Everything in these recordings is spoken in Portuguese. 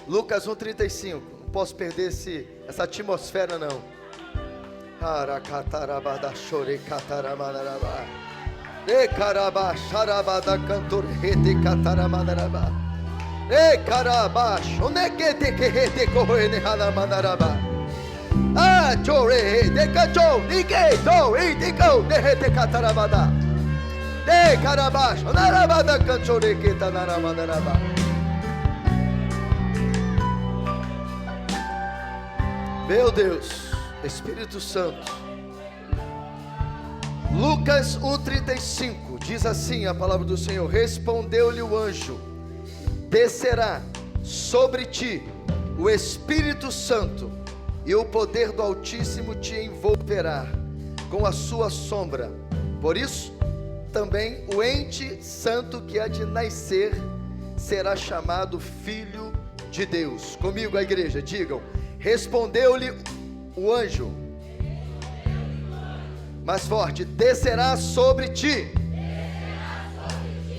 Lucas 1:35. Não posso perder essa atmosfera não. Meu Deus, Espírito Santo. Lucas 1:35 diz assim a palavra do Senhor: respondeu-lhe o anjo: descerá sobre ti o Espírito Santo, e o poder do Altíssimo te envolverá com a sua sombra. Por isso, também o ente santo que há de nascer será chamado Filho de Deus. Comigo a igreja, digam: respondeu-lhe o anjo. Mais forte: descerá sobre ti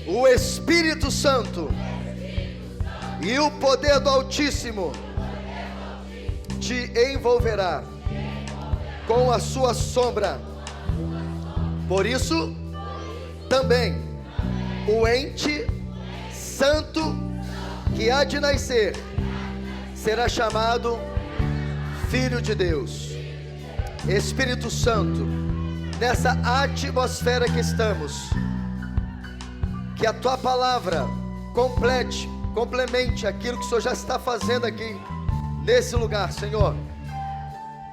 o Espírito Santo, e o poder do Altíssimo te envolverá com a sua sombra. Por isso, também o ente santo que há de nascer será chamado Filho de Deus. Espírito Santo, nessa atmosfera que estamos, que a tua palavra complemente aquilo que o Senhor já está fazendo aqui nesse lugar, Senhor.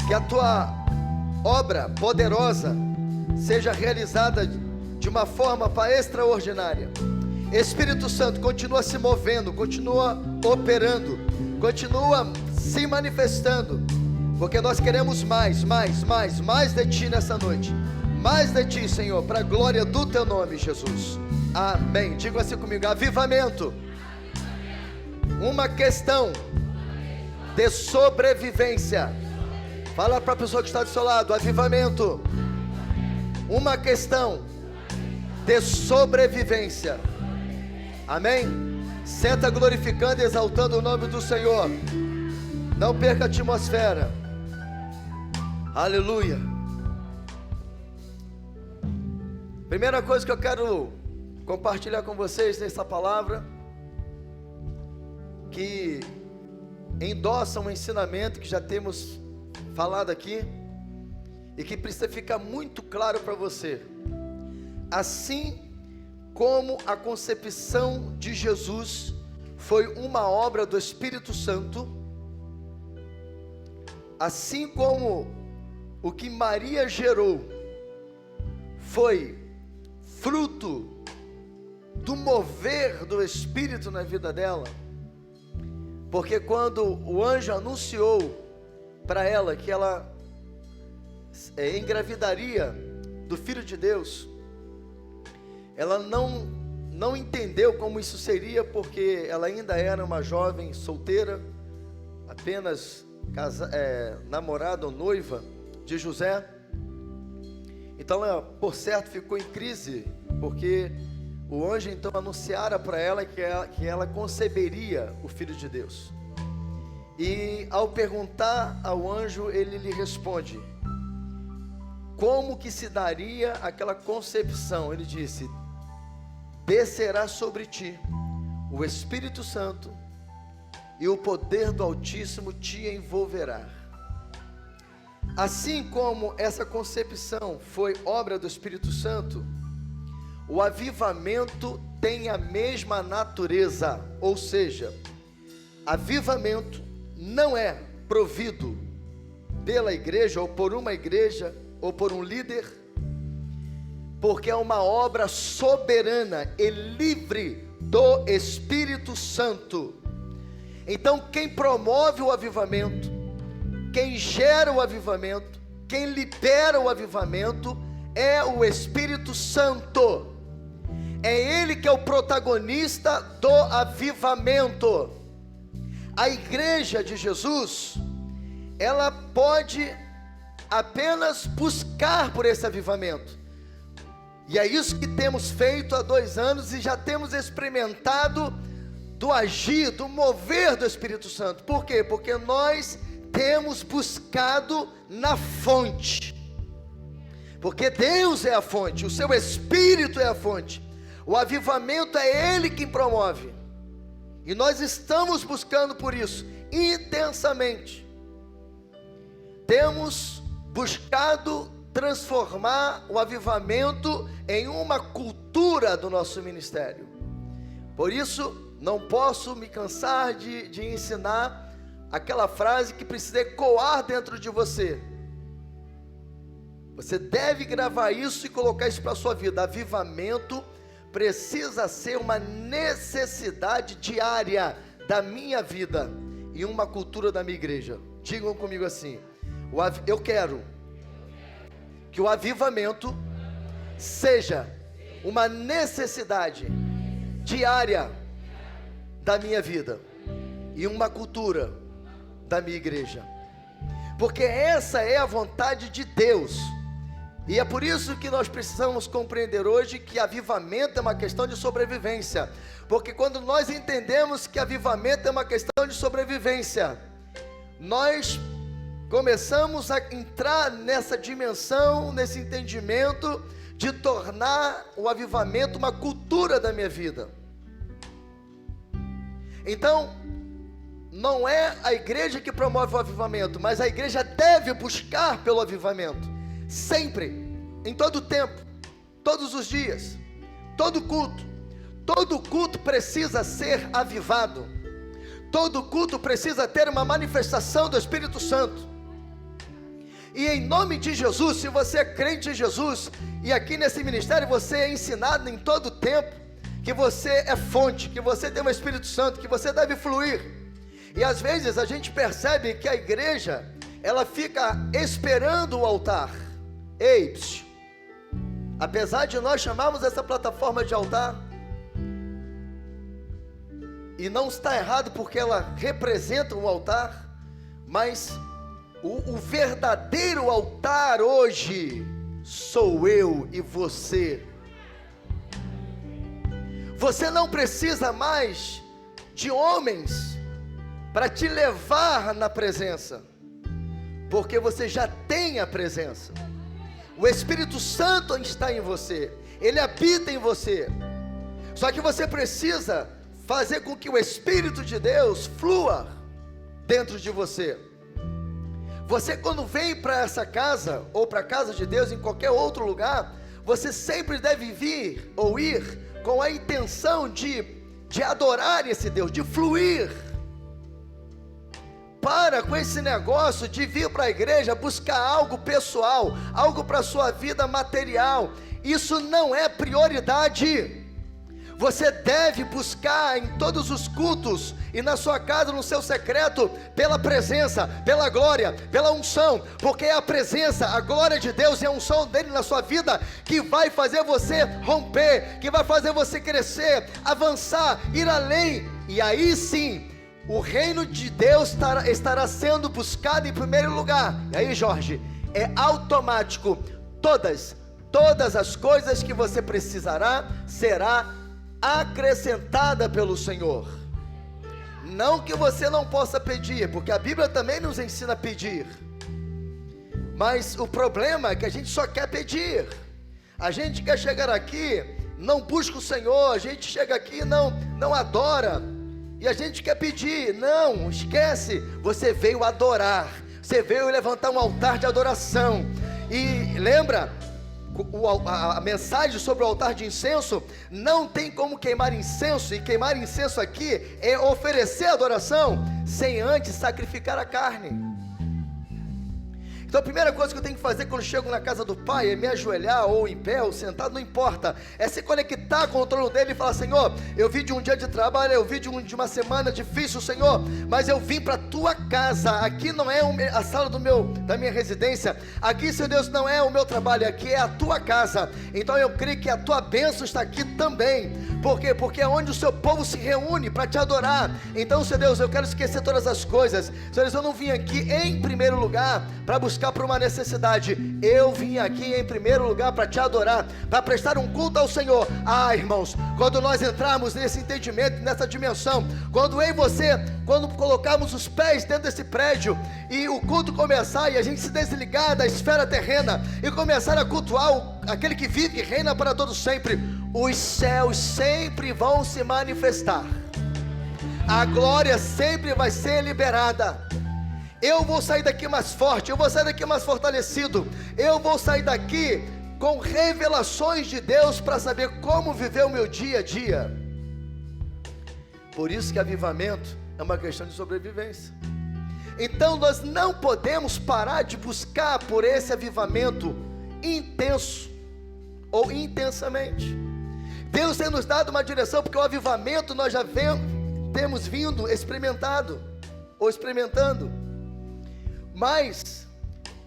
Que a tua obra poderosa seja realizada de uma forma extraordinária. Espírito Santo, continua se movendo, continua operando, continua se manifestando, porque nós queremos mais de ti nessa noite, mais de ti, Senhor, para a glória do teu nome, Jesus. Amém. Diga assim comigo: avivamento, uma questão de sobrevivência. Fala para a pessoa que está do seu lado: avivamento, uma questão de sobrevivência. Amém? Senta glorificando e exaltando o nome do Senhor. Não perca a atmosfera. Aleluia. Primeira coisa que eu quero compartilhar com vocês nessa palavra, que endossa um ensinamento que já temos falado aqui, e que precisa ficar muito claro para você. Assim como a concepção de Jesus foi uma obra do Espírito Santo, assim como o que Maria gerou foi fruto do mover do Espírito na vida dela, porque quando o anjo anunciou para ela que ela engravidaria do Filho de Deus, ela não entendeu como isso seria, porque ela ainda era uma jovem solteira, apenas namorada ou noiva de José. Então ela, por certo, ficou em crise, porque o anjo então anunciara para ela que ela conceberia o Filho de Deus. E ao perguntar ao anjo, ele lhe responde como que se daria aquela concepção. Ele disse: descerá sobre ti o Espírito Santo, e o poder do Altíssimo te envolverá. Assim como essa concepção foi obra do Espírito Santo, o avivamento tem a mesma natureza, ou seja, avivamento não é provido pela igreja, ou por uma igreja, ou por um líder, porque é uma obra soberana e livre do Espírito Santo. Então quem promove o avivamento, quem gera o avivamento, quem libera o avivamento é o Espírito Santo. É Ele que é o protagonista do avivamento. A igreja de Jesus, ela pode apenas buscar por esse avivamento, e é isso que temos feito há 2 anos, e já temos experimentado do agir, do mover do Espírito Santo. Por quê? Porque nós temos buscado na fonte. Porque Deus é a fonte, o seu Espírito é a fonte. O avivamento é Ele quem promove. E nós estamos buscando por isso, intensamente. Temos buscado transformar o avivamento em uma cultura do nosso ministério. Por isso, não posso me cansar de ensinar aquela frase que precisa ecoar dentro de você. Você deve gravar isso e colocar isso para a sua vida. Avivamento precisa ser uma necessidade diária da minha vida e uma cultura da minha igreja. Digam comigo assim: eu quero que o avivamento seja uma necessidade diária da minha vida e uma cultura da minha igreja, porque essa é a vontade de Deus. E é por isso que nós precisamos compreender hoje que avivamento é uma questão de sobrevivência. Porque quando nós entendemos que avivamento é uma questão de sobrevivência, nós começamos a entrar nessa dimensão, nesse entendimento de tornar o avivamento uma cultura da minha vida. Então, não é a igreja que promove o avivamento, mas a igreja deve buscar pelo avivamento. Sempre, em todo tempo, todos os dias, todo culto precisa ser avivado, todo culto precisa ter uma manifestação do Espírito Santo. E em nome de Jesus, se você é crente em Jesus, e aqui nesse ministério você é ensinado em todo tempo, que você é fonte, que você tem o Espírito Santo, que você deve fluir. E às vezes a gente percebe que a igreja, ela fica esperando o altar. Ei, apesar de nós chamarmos essa plataforma de altar, e não está errado porque ela representa um altar, mas o verdadeiro altar hoje sou eu e você. Você não precisa mais de homens para te levar na presença, porque você já tem a presença. O Espírito Santo está em você, Ele habita em você. Só que você precisa fazer com que o Espírito de Deus flua dentro de você. Você, quando vem para essa casa, ou para a casa de Deus, em qualquer outro lugar, você sempre deve vir ou ir com a intenção de adorar esse Deus, de fluir. Para com esse negócio de vir para a igreja buscar algo pessoal, algo para a sua vida material. Isso não é prioridade. Você deve buscar em todos os cultos e na sua casa, no seu secreto, pela presença, pela glória, pela unção, porque é a presença, a glória de Deus e a unção dele na sua vida que vai fazer você romper, que vai fazer você crescer, avançar, ir além. E aí sim, o reino de Deus estará sendo buscado em primeiro lugar. E aí, Jorge, é automático. Todas as coisas que você precisará será acrescentada pelo Senhor. Não que você não possa pedir, porque a Bíblia também nos ensina a pedir. Mas o problema é que a gente só quer pedir. A gente quer chegar aqui, não busca o Senhor. A gente chega aqui e não adora. E a gente quer pedir. Não, esquece. Você veio adorar. Você veio levantar um altar de adoração. E lembra, a mensagem sobre o altar de incenso, não tem como queimar incenso. E queimar incenso aqui é oferecer adoração sem antes sacrificar a carne. Então a primeira coisa que eu tenho que fazer quando eu chego na casa do Pai é me ajoelhar, ou em pé, ou sentado, não importa. É se conectar com o trono dele e falar: Senhor, eu vim de um dia de trabalho, eu vim de uma semana difícil, Senhor, mas eu vim para a tua casa. Aqui não é a sala da minha residência. Aqui, Senhor Deus, não é o meu trabalho, aqui é a tua casa. Então eu creio que a tua bênção está aqui também. Por quê? Porque é onde o seu povo se reúne para te adorar. Então, Senhor Deus, eu quero esquecer todas as coisas. Senhor Deus, eu não vim aqui em primeiro lugar para buscar buscar por uma necessidade. Eu vim aqui em primeiro lugar para te adorar, para prestar um culto ao Senhor. Ah, irmãos, quando nós entrarmos nesse entendimento, nessa dimensão, quando eu e você, quando colocarmos os pés dentro desse prédio e o culto começar e a gente se desligar da esfera terrena e começar a cultuar aquele que vive e reina para todo sempre, os céus sempre vão se manifestar. A glória sempre vai ser liberada. Eu vou sair daqui mais forte, eu vou sair daqui mais fortalecido, eu vou sair daqui com revelações de Deus para saber como viver o meu dia a dia. Por isso que avivamento é uma questão de sobrevivência. Então nós não podemos parar de buscar por esse avivamento intenso ou intensamente. Deus tem nos dado uma direção, porque o avivamento nós já temos vindo experimentando. Mas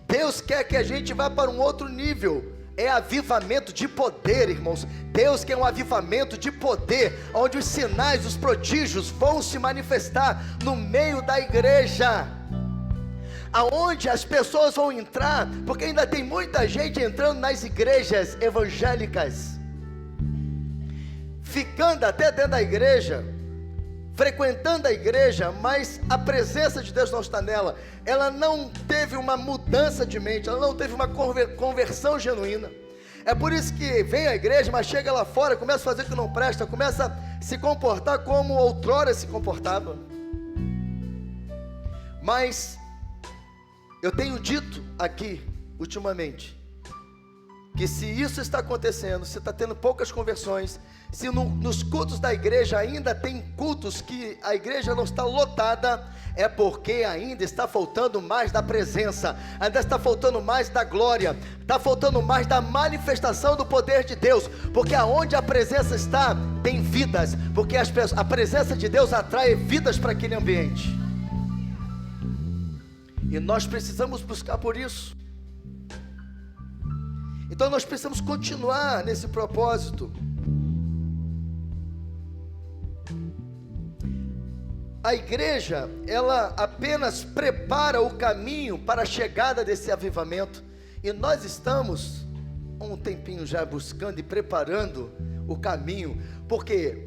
Deus quer que a gente vá para um outro nível. É avivamento de poder, irmãos. Deus quer um avivamento de poder, onde os sinais, os prodígios vão se manifestar no meio da igreja, aonde as pessoas vão entrar, porque ainda tem muita gente entrando nas igrejas evangélicas, ficando até dentro da igreja, frequentando a igreja, mas a presença de Deus não está nela. Ela não teve uma mudança de mente, ela não teve uma conversão genuína. É por isso que vem à igreja, mas chega lá fora, começa a fazer o que não presta, começa a se comportar como outrora se comportava. Mas eu tenho dito aqui ultimamente que se isso está acontecendo, se está tendo poucas conversões, se nos cultos da igreja ainda tem cultos que a igreja não está lotada, é porque ainda está faltando mais da presença, ainda está faltando mais da glória, está faltando mais da manifestação do poder de Deus, porque aonde a presença está, tem vidas, porque a presença de Deus atrai vidas para aquele ambiente, e nós precisamos buscar por isso. Então nós precisamos continuar nesse propósito. A igreja, ela apenas prepara o caminho para a chegada desse avivamento, e nós estamos há um tempinho já buscando e preparando o caminho, porque,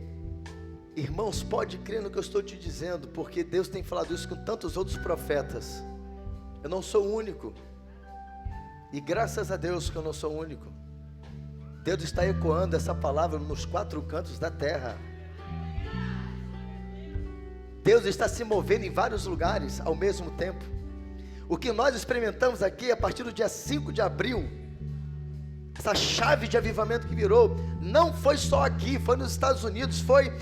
irmãos, pode crer no que eu estou te dizendo, porque Deus tem falado isso com tantos outros profetas. Eu não sou o único, e graças a Deus que eu não sou o único. Deus está ecoando essa palavra nos 4 cantos da terra. Deus está se movendo em vários lugares ao mesmo tempo. O que nós experimentamos aqui a partir do dia 5 de abril, essa chave de avivamento que virou, não foi só aqui, foi nos Estados Unidos, foi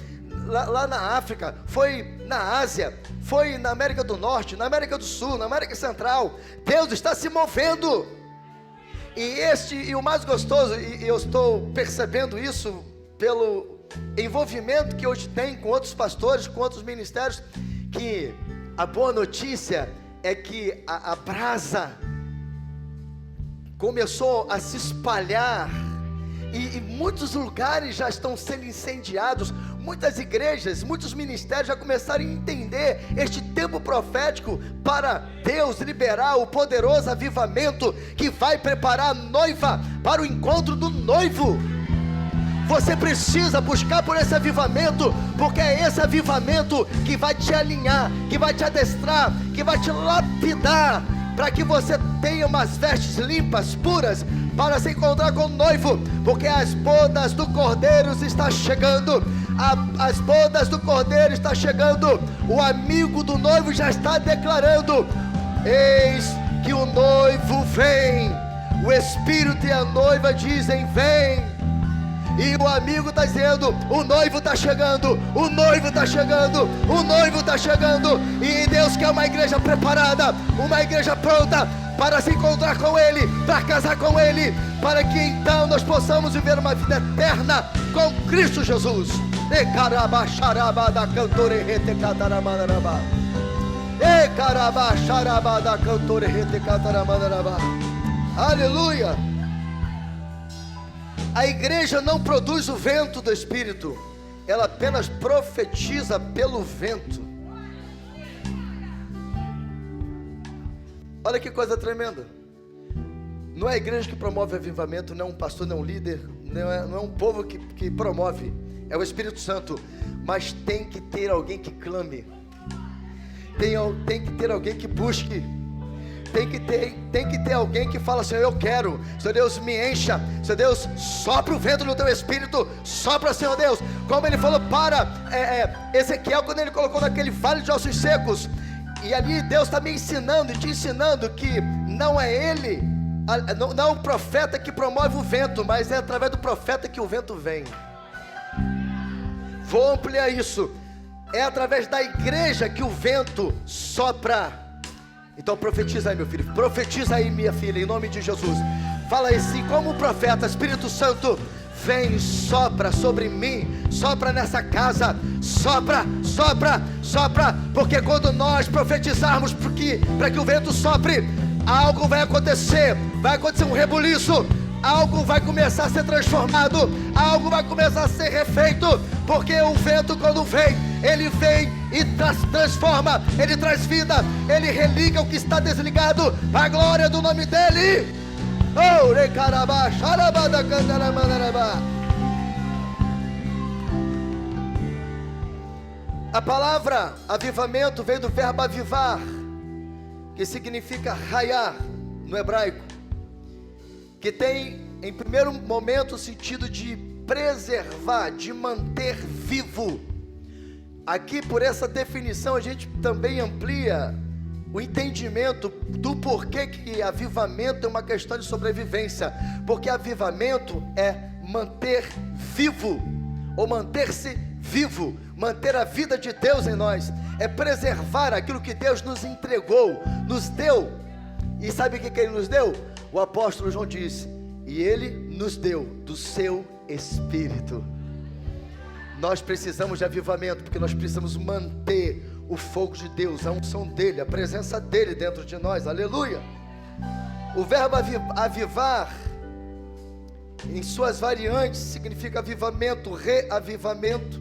lá na África, foi na Ásia, foi na América do Norte, na América do Sul, na América Central. Deus está se movendo. E o mais gostoso, e eu estou percebendo isso pelo envolvimento que hoje tem com outros pastores, com outros ministérios, que a boa notícia é que a brasa começou a se espalhar, e muitos lugares já estão sendo incendiados, muitas igrejas, muitos ministérios já começaram a entender este tempo profético para Deus liberar o poderoso avivamento que vai preparar a noiva para o encontro do noivo. Você precisa buscar por esse avivamento, porque é esse avivamento que vai te alinhar, que vai te adestrar, que vai te lapidar, para que você tenha umas vestes limpas, puras, para se encontrar com o noivo, porque as bodas do Cordeiro estão chegando. As bodas do Cordeiro estão chegando. O amigo do noivo já está declarando: eis que o noivo vem. O Espírito e a noiva dizem: vem. E o amigo está dizendo: o noivo está chegando, o noivo está chegando, o noivo está chegando. E Deus quer uma igreja preparada, uma igreja pronta para se encontrar com Ele, para casar com Ele, para que então nós possamos viver uma vida eterna com Cristo Jesus. Aleluia. A igreja não produz o vento do Espírito, ela apenas profetiza pelo vento. Olha que coisa tremenda. Não é a igreja que promove avivamento, não é um pastor, não é um líder, não é um povo que promove, é o Espírito Santo. Mas tem que ter alguém que clame, tem que ter alguém que busque, tem que ter alguém que fala: Senhor, eu quero, Senhor Deus, me encha, Senhor Deus, sopra o vento no teu espírito, sopra, Senhor Deus, como ele falou para Ezequiel, quando ele colocou naquele vale de ossos secos. E ali Deus está me ensinando e te ensinando que não é ele, não é o profeta que promove o vento, mas é através do profeta que o vento vem. Vou ampliar isso. É através da igreja que o vento sopra. Então profetiza aí, meu filho, profetiza aí, minha filha, em nome de Jesus. Fala assim, como o profeta: Espírito Santo, vem, sopra sobre mim, sopra nessa casa, sopra, sopra, sopra, porque quando nós profetizarmos para que o vento sopre, algo vai acontecer um rebuliço, algo vai começar a ser transformado, algo vai começar a ser refeito, porque o vento, quando vem, ele vem e transforma, ele traz vida, ele religa o que está desligado, para a glória do nome dele. Oh, recarabá, xarabada, cantaramandarabá. A palavra avivamento veio do verbo avivar, que significa raiar no hebraico, que tem em primeiro momento o sentido de preservar, de manter vivo. Aqui, por essa definição, a gente também amplia o entendimento do porquê que avivamento é uma questão de sobrevivência, porque avivamento é manter vivo, ou manter-se vivo, manter a vida de Deus em nós, é preservar aquilo que Deus nos entregou, nos deu. E sabe o que ele nos deu? O apóstolo João disse: e ele nos deu do seu Espírito. Nós precisamos de avivamento, porque nós precisamos manter o fogo de Deus, a unção dele, a presença dele dentro de nós, aleluia. O verbo avivar, em suas variantes, significa avivamento, reavivamento,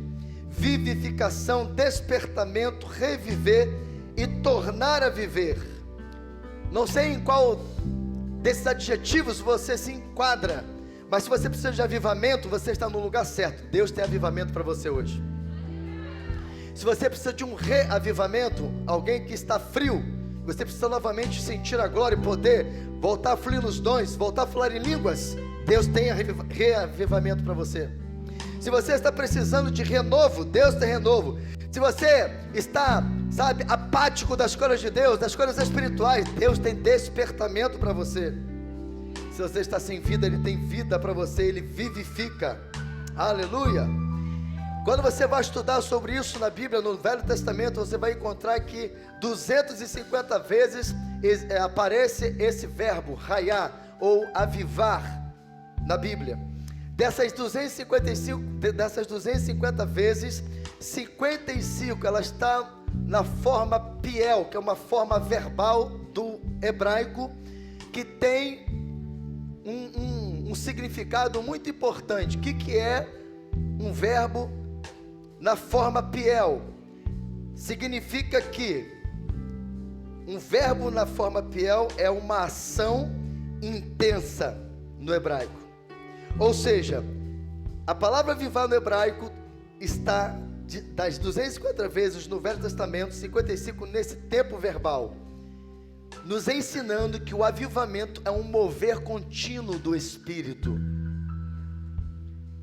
vivificação, despertamento, reviver e tornar a viver. Não sei em qual desses adjetivos você se enquadra, mas se você precisa de avivamento, você está no lugar certo. Deus tem avivamento para você hoje. Se você precisa de um reavivamento, alguém que está frio, você precisa novamente sentir a glória e poder, voltar a fluir nos dons, voltar a falar em línguas, Deus tem reavivamento para você. Se você está precisando de renovo, Deus tem renovo. Se você está, apático das coisas de Deus, das coisas espirituais, Deus tem despertamento para você. Se você está sem vida, Ele tem vida para você, Ele vivifica, aleluia. Quando você vai estudar sobre isso na Bíblia, no Velho Testamento, você vai encontrar que 250 vezes aparece esse verbo, raiar, ou avivar, na Bíblia. Dessas 250 vezes, 55 ela está na forma piel, que é uma forma verbal do hebraico, que tem um significado muito importante. O que é um verbo na forma piel? Significa que um verbo na forma piel é uma ação intensa no hebraico. Ou seja, a palavra avivar no hebraico está das 250 vezes no Velho Testamento, 55 nesse tempo verbal, nos ensinando que o avivamento é um mover contínuo do Espírito.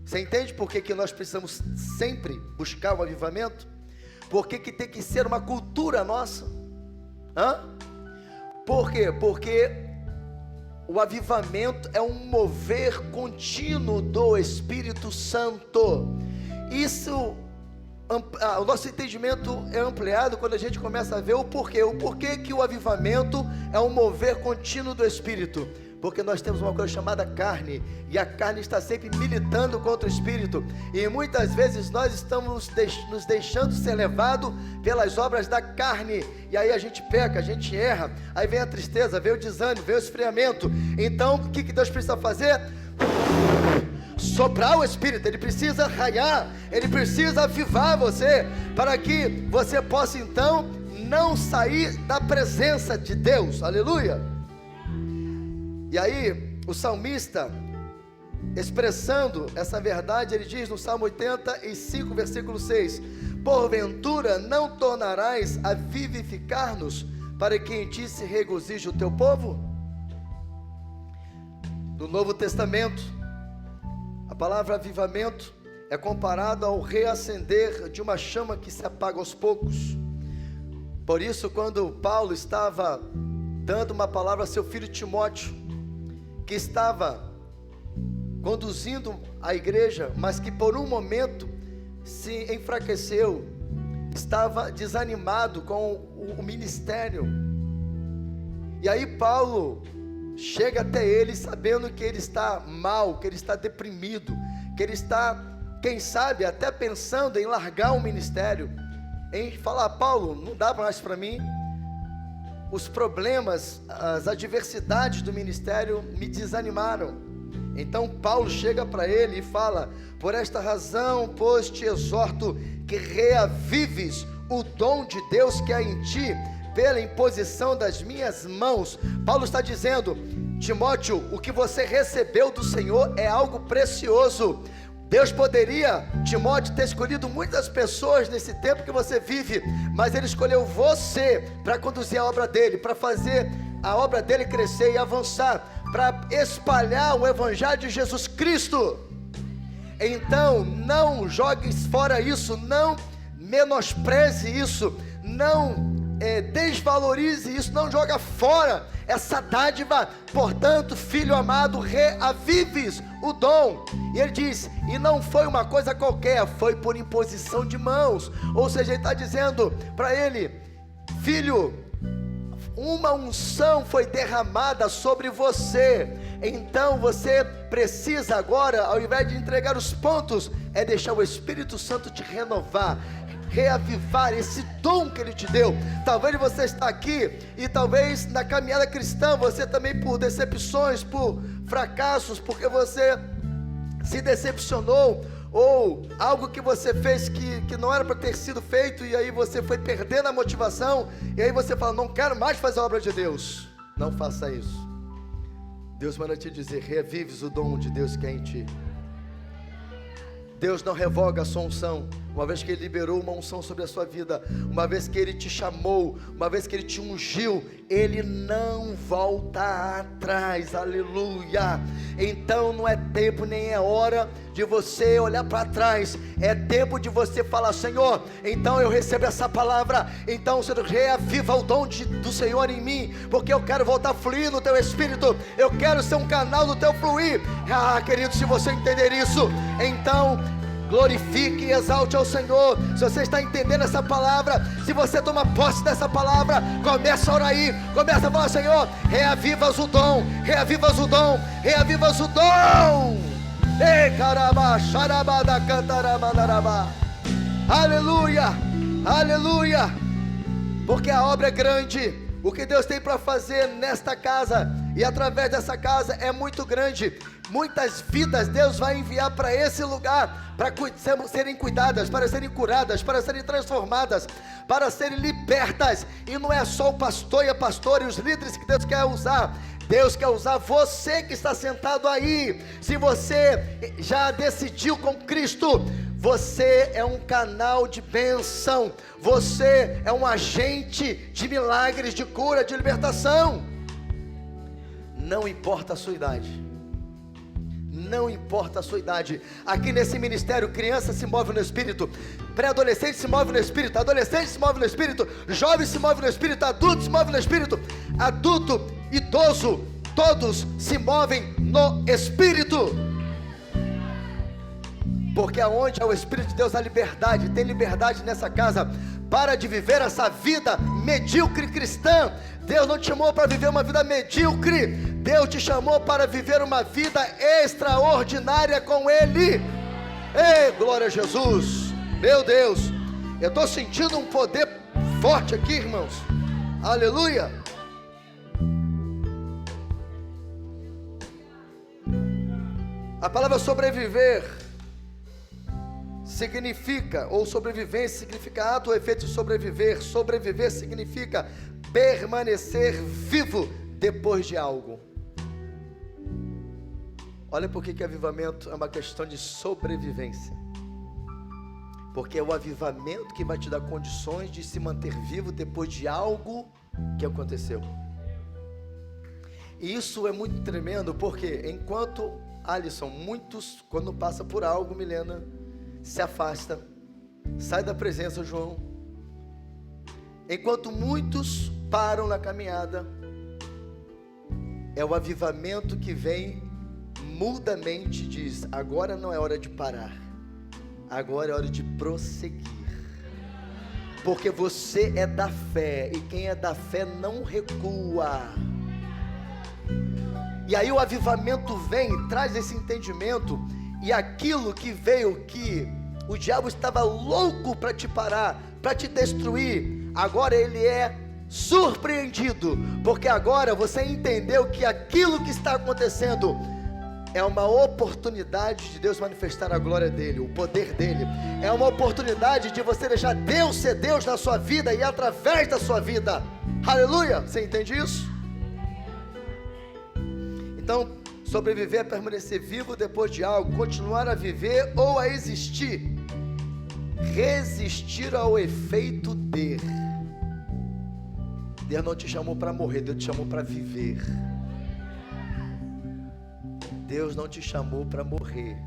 Você entende por que nós precisamos sempre buscar o avivamento? Por que tem que ser uma cultura nossa? Por quê? Porque o avivamento é um mover contínuo do Espírito Santo. Isso, o nosso entendimento é ampliado quando a gente começa a ver o porquê. O porquê que o avivamento é um mover contínuo do Espírito. Porque nós temos uma coisa chamada carne, e a carne está sempre militando contra o Espírito, e muitas vezes nós estamos nos deixando ser levados pelas obras da carne, e aí a gente peca, a gente erra, aí vem a tristeza, vem o desânimo, vem o esfriamento. Então o que Deus precisa fazer? Soprar o Espírito. Ele precisa raiar, Ele precisa avivar você, para que você possa então não sair da presença de Deus, aleluia. E aí, o salmista, expressando essa verdade, ele diz no Salmo 85, versículo 6: porventura não tornarás a vivificar-nos, para que em ti se regozije o teu povo? No Novo Testamento, a palavra avivamento é comparada ao reacender de uma chama que se apaga aos poucos. Por isso, quando Paulo estava dando uma palavra a seu filho Timóteo, que estava conduzindo a igreja, mas que por um momento se enfraqueceu, estava desanimado com o ministério, e aí Paulo chega até ele sabendo que ele está mal, que ele está deprimido, que ele está, quem sabe, até pensando em largar o ministério, em falar: Paulo, não dá mais para mim, os problemas, as adversidades do ministério me desanimaram. Então Paulo chega para ele e fala: por esta razão, pois, te exorto que reavives o dom de Deus que há em ti, pela imposição das minhas mãos. Paulo está dizendo: Timóteo, o que você recebeu do Senhor é algo precioso. Deus poderia, Timóteo, ter escolhido muitas pessoas nesse tempo que você vive, mas Ele escolheu você para conduzir a obra dEle, para fazer a obra dEle crescer e avançar, para espalhar o Evangelho de Jesus Cristo. Então, não jogue fora isso, não menospreze isso, não desvalorize isso, não joga fora essa dádiva. Portanto, filho amado, reavives o dom. E ele diz: e não foi uma coisa qualquer, foi por imposição de mãos. Ou seja, ele está dizendo para ele: filho, uma unção foi derramada sobre você. Então você precisa agora, ao invés de entregar os pontos, é deixar o Espírito Santo te renovar, reavivar esse dom que Ele te deu. Talvez você está aqui e talvez na caminhada cristã você também, por decepções, por fracassos, porque você se decepcionou, ou algo que você fez que não era para ter sido feito, e aí você foi perdendo a motivação, e aí você fala: não quero mais fazer a obra de Deus. Não faça isso. Deus manda te dizer: reavives o dom de Deus que é em ti. Deus não revoga a sua unção. Uma vez que Ele liberou uma unção sobre a sua vida, uma vez que Ele te chamou, uma vez que Ele te ungiu, Ele não volta atrás, aleluia. Então não é tempo nem é hora de você olhar para trás, é tempo de você falar: Senhor, então eu recebo essa palavra, então Senhor, reaviva o dom do Senhor em mim, porque eu quero voltar a fluir no Teu Espírito, eu quero ser um canal do Teu fluir. Querido, se você entender isso, então glorifique e exalte ao Senhor. Se você está entendendo essa palavra, se você toma posse dessa palavra, começa a orar aí, começa a falar: Senhor, reavivas o dom, reavivas o dom, reavivas o dom. Ei, caramba, xarabada, cantaramandarabá. Aleluia, aleluia. Porque a obra é grande, o que Deus tem para fazer nesta casa e através dessa casa é muito grande. Muitas vidas Deus vai enviar para esse lugar, para serem cuidadas, para serem curadas, para serem transformadas, para serem libertas. E não é só o pastor e a pastora e os líderes que Deus quer usar. Deus quer usar você que está sentado aí. Se você já decidiu com Cristo, você é um canal de bênção, você é um agente de milagres, de cura, de libertação. Não importa a sua idade, não importa a sua idade. Aqui nesse ministério, criança se move no Espírito, pré-adolescente se move no Espírito, adolescente se move no Espírito, jovem se move no Espírito, adulto se move no Espírito, adulto, idoso, todos se movem no Espírito. Porque aonde é o Espírito de Deus há liberdade. Tem liberdade nessa casa para de viver essa vida medíocre cristã. Deus não te chamou para viver uma vida medíocre, Deus te chamou para viver uma vida extraordinária com Ele. Ei, glória a Jesus. Meu Deus, eu estou sentindo um poder forte aqui, irmãos. Aleluia. A palavra sobreviver significa, ou sobrevivência significa ato ou efeito de sobreviver. Sobreviver significa permanecer vivo depois de algo. Olha por que avivamento é uma questão de sobrevivência. Porque é o avivamento que vai te dar condições de se manter vivo depois de algo que aconteceu. E isso é muito tremendo, porque enquanto, Alisson, muitos, quando passa por algo, Milena, se afasta, sai da presença, João. Enquanto muitos param na caminhada, é o avivamento que vem, muda a mente e diz: agora não é hora de parar, agora é hora de prosseguir. Porque você é da fé, e quem é da fé não recua. E aí o avivamento vem e traz esse entendimento, e aquilo que veio, que o diabo estava louco para te parar, para te destruir, agora ele é surpreendido, porque agora você entendeu que aquilo que está acontecendo é uma oportunidade de Deus manifestar a glória dele, o poder dele. É uma oportunidade de você deixar Deus ser Deus na sua vida e através da sua vida. Aleluia! Você entende isso? Então, sobreviver é permanecer vivo depois de algo, continuar a viver ou a existir, resistir ao efeito de. Deus não te chamou para morrer, Deus te chamou para viver. Deus não te chamou para morrer,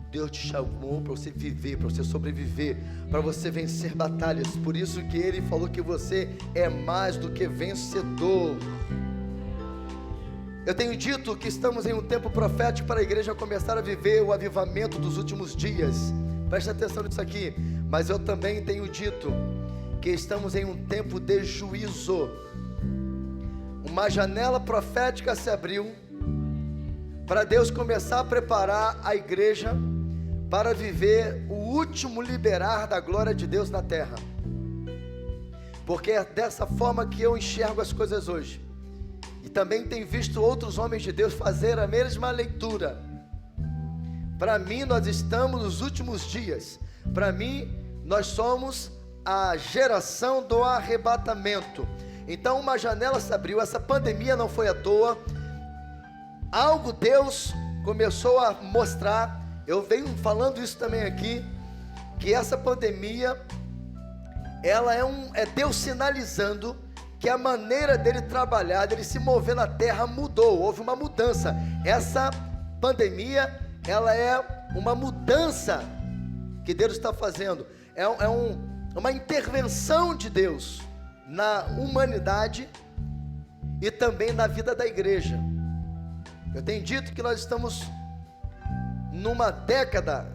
Deus te chamou para você viver, para você sobreviver, para você vencer batalhas. Por isso que Ele falou que você é mais do que vencedor. Eu tenho dito que estamos em um tempo profético para a igreja começar a viver o avivamento dos últimos dias. Preste atenção nisso aqui. Mas eu também tenho dito que estamos em um tempo de juízo. Uma janela profética se abriu para Deus começar a preparar a igreja para viver o último liberar da glória de Deus na terra. Porque é dessa forma que eu enxergo as coisas hoje. E também tenho visto outros homens de Deus fazer a mesma leitura. Para mim, nós estamos nos últimos dias. Para mim, nós somos a geração do arrebatamento. Então uma janela se abriu, essa pandemia não foi à toa. Algo Deus começou a mostrar, eu venho falando isso também aqui, que essa pandemia, ela é Deus sinalizando que a maneira dele trabalhar, dele se mover na terra mudou, houve uma mudança. Essa pandemia, ela é uma mudança que Deus está fazendo, uma intervenção de Deus na humanidade e também na vida da igreja. Eu tenho dito que nós estamos numa década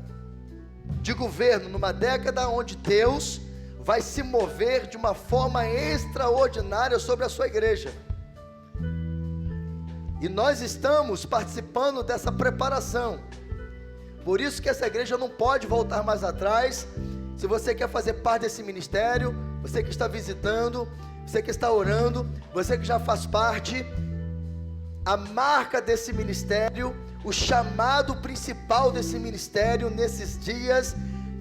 de governo, numa década onde Deus vai se mover de uma forma extraordinária sobre a sua igreja. E nós estamos participando dessa preparação. Por isso que essa igreja não pode voltar mais atrás. Se você quer fazer parte desse ministério, você que está visitando, você que está orando, você que já faz parte, a marca desse ministério, o chamado principal desse ministério nesses dias,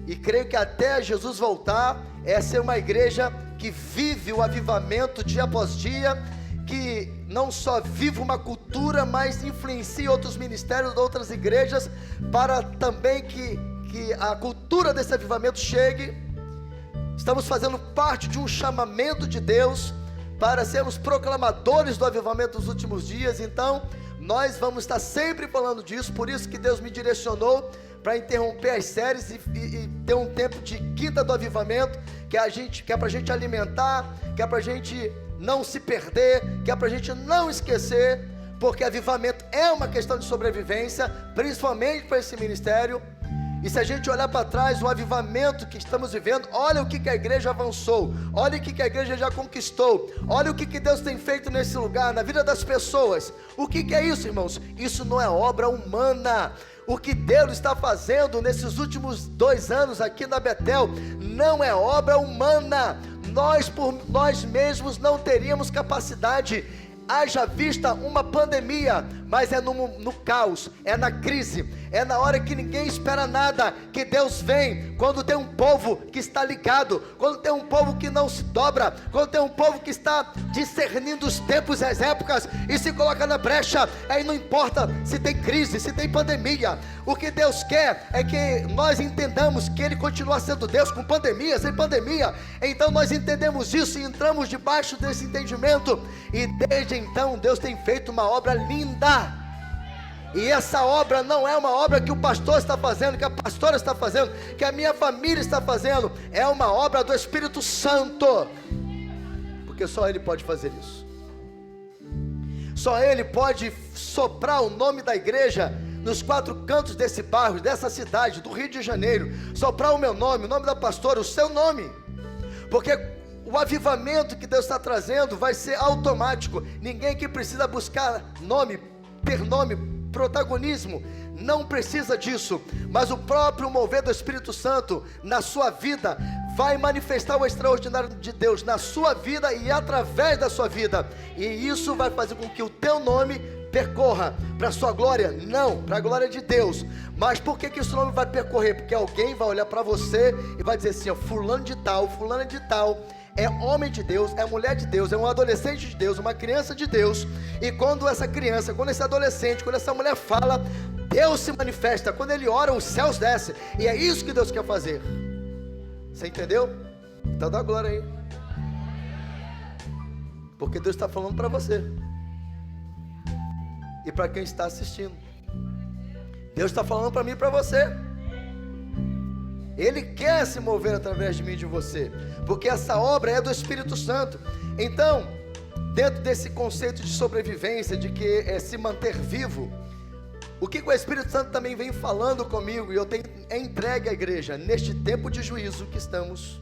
e creio que até Jesus voltar, é ser uma igreja que vive o avivamento dia após dia, que não só vive uma cultura, mas influencia outros ministérios, outras igrejas, para também que a cultura desse avivamento chegue. Estamos fazendo parte de um chamamento de Deus, para sermos proclamadores do avivamento dos últimos dias. Então, nós vamos estar sempre falando disso, por isso que Deus me direcionou para interromper as séries e ter um tempo de quinta do avivamento, que é para a gente alimentar, que é para a gente não se perder, que é para a gente não esquecer, porque avivamento é uma questão de sobrevivência, principalmente para esse ministério. E se a gente olhar para trás, o avivamento que estamos vivendo, olha o que a igreja avançou, olha o que a igreja já conquistou, olha o que Deus tem feito nesse lugar, na vida das pessoas. O que é isso, irmãos? Isso não é obra humana. O que Deus está fazendo nesses últimos 2 anos aqui na Betel não é obra humana. Nós por nós mesmos não teríamos capacidade. Haja vista uma pandemia, mas é no caos, é na crise, É na hora que ninguém espera nada que Deus vem. Quando tem um povo que está ligado, quando tem um povo que não se dobra, quando tem um povo que está discernindo os tempos e as épocas e se coloca na brecha. Aí não importa se tem crise, se tem pandemia. O que Deus quer é que nós entendamos que Ele continua sendo Deus com pandemia, sem pandemia. Então nós entendemos isso e entramos debaixo desse entendimento. E desde então Deus tem feito uma obra linda. E essa obra não é uma obra que o pastor está fazendo, que a pastora está fazendo, que a minha família está fazendo. É uma obra do Espírito Santo. Porque só Ele pode fazer isso. Só Ele pode soprar o nome da igreja nos 4 cantos desse bairro, dessa cidade, do Rio de Janeiro. Soprar o meu nome, o nome da pastora, o seu nome. Porque o avivamento que Deus está trazendo vai ser automático. Ninguém que precisa buscar nome, ter nome, protagonismo, não precisa disso. Mas o próprio mover do Espírito Santo na sua vida vai manifestar o extraordinário de Deus na sua vida e através da sua vida. E isso vai fazer com que o teu nome percorra para a sua glória, não, para a glória de Deus. Mas por que esse nome vai percorrer? Porque alguém vai olhar para você e vai dizer assim, ó, fulano de tal é homem de Deus, é mulher de Deus, é um adolescente de Deus, uma criança de Deus. E quando essa criança, quando esse adolescente, quando essa mulher fala, Deus se manifesta. Quando ele ora, os céus descem. E é isso que Deus quer fazer. Você entendeu? Então dá glória aí. Porque Deus está falando para você e para quem está assistindo. Deus está falando para mim e para você. Ele quer se mover através de mim e de você, porque essa obra é do Espírito Santo. Então, dentro desse conceito de sobrevivência, de que é se manter vivo, o que o Espírito Santo também vem falando comigo, e eu tenho entregue à igreja, neste tempo de juízo que estamos,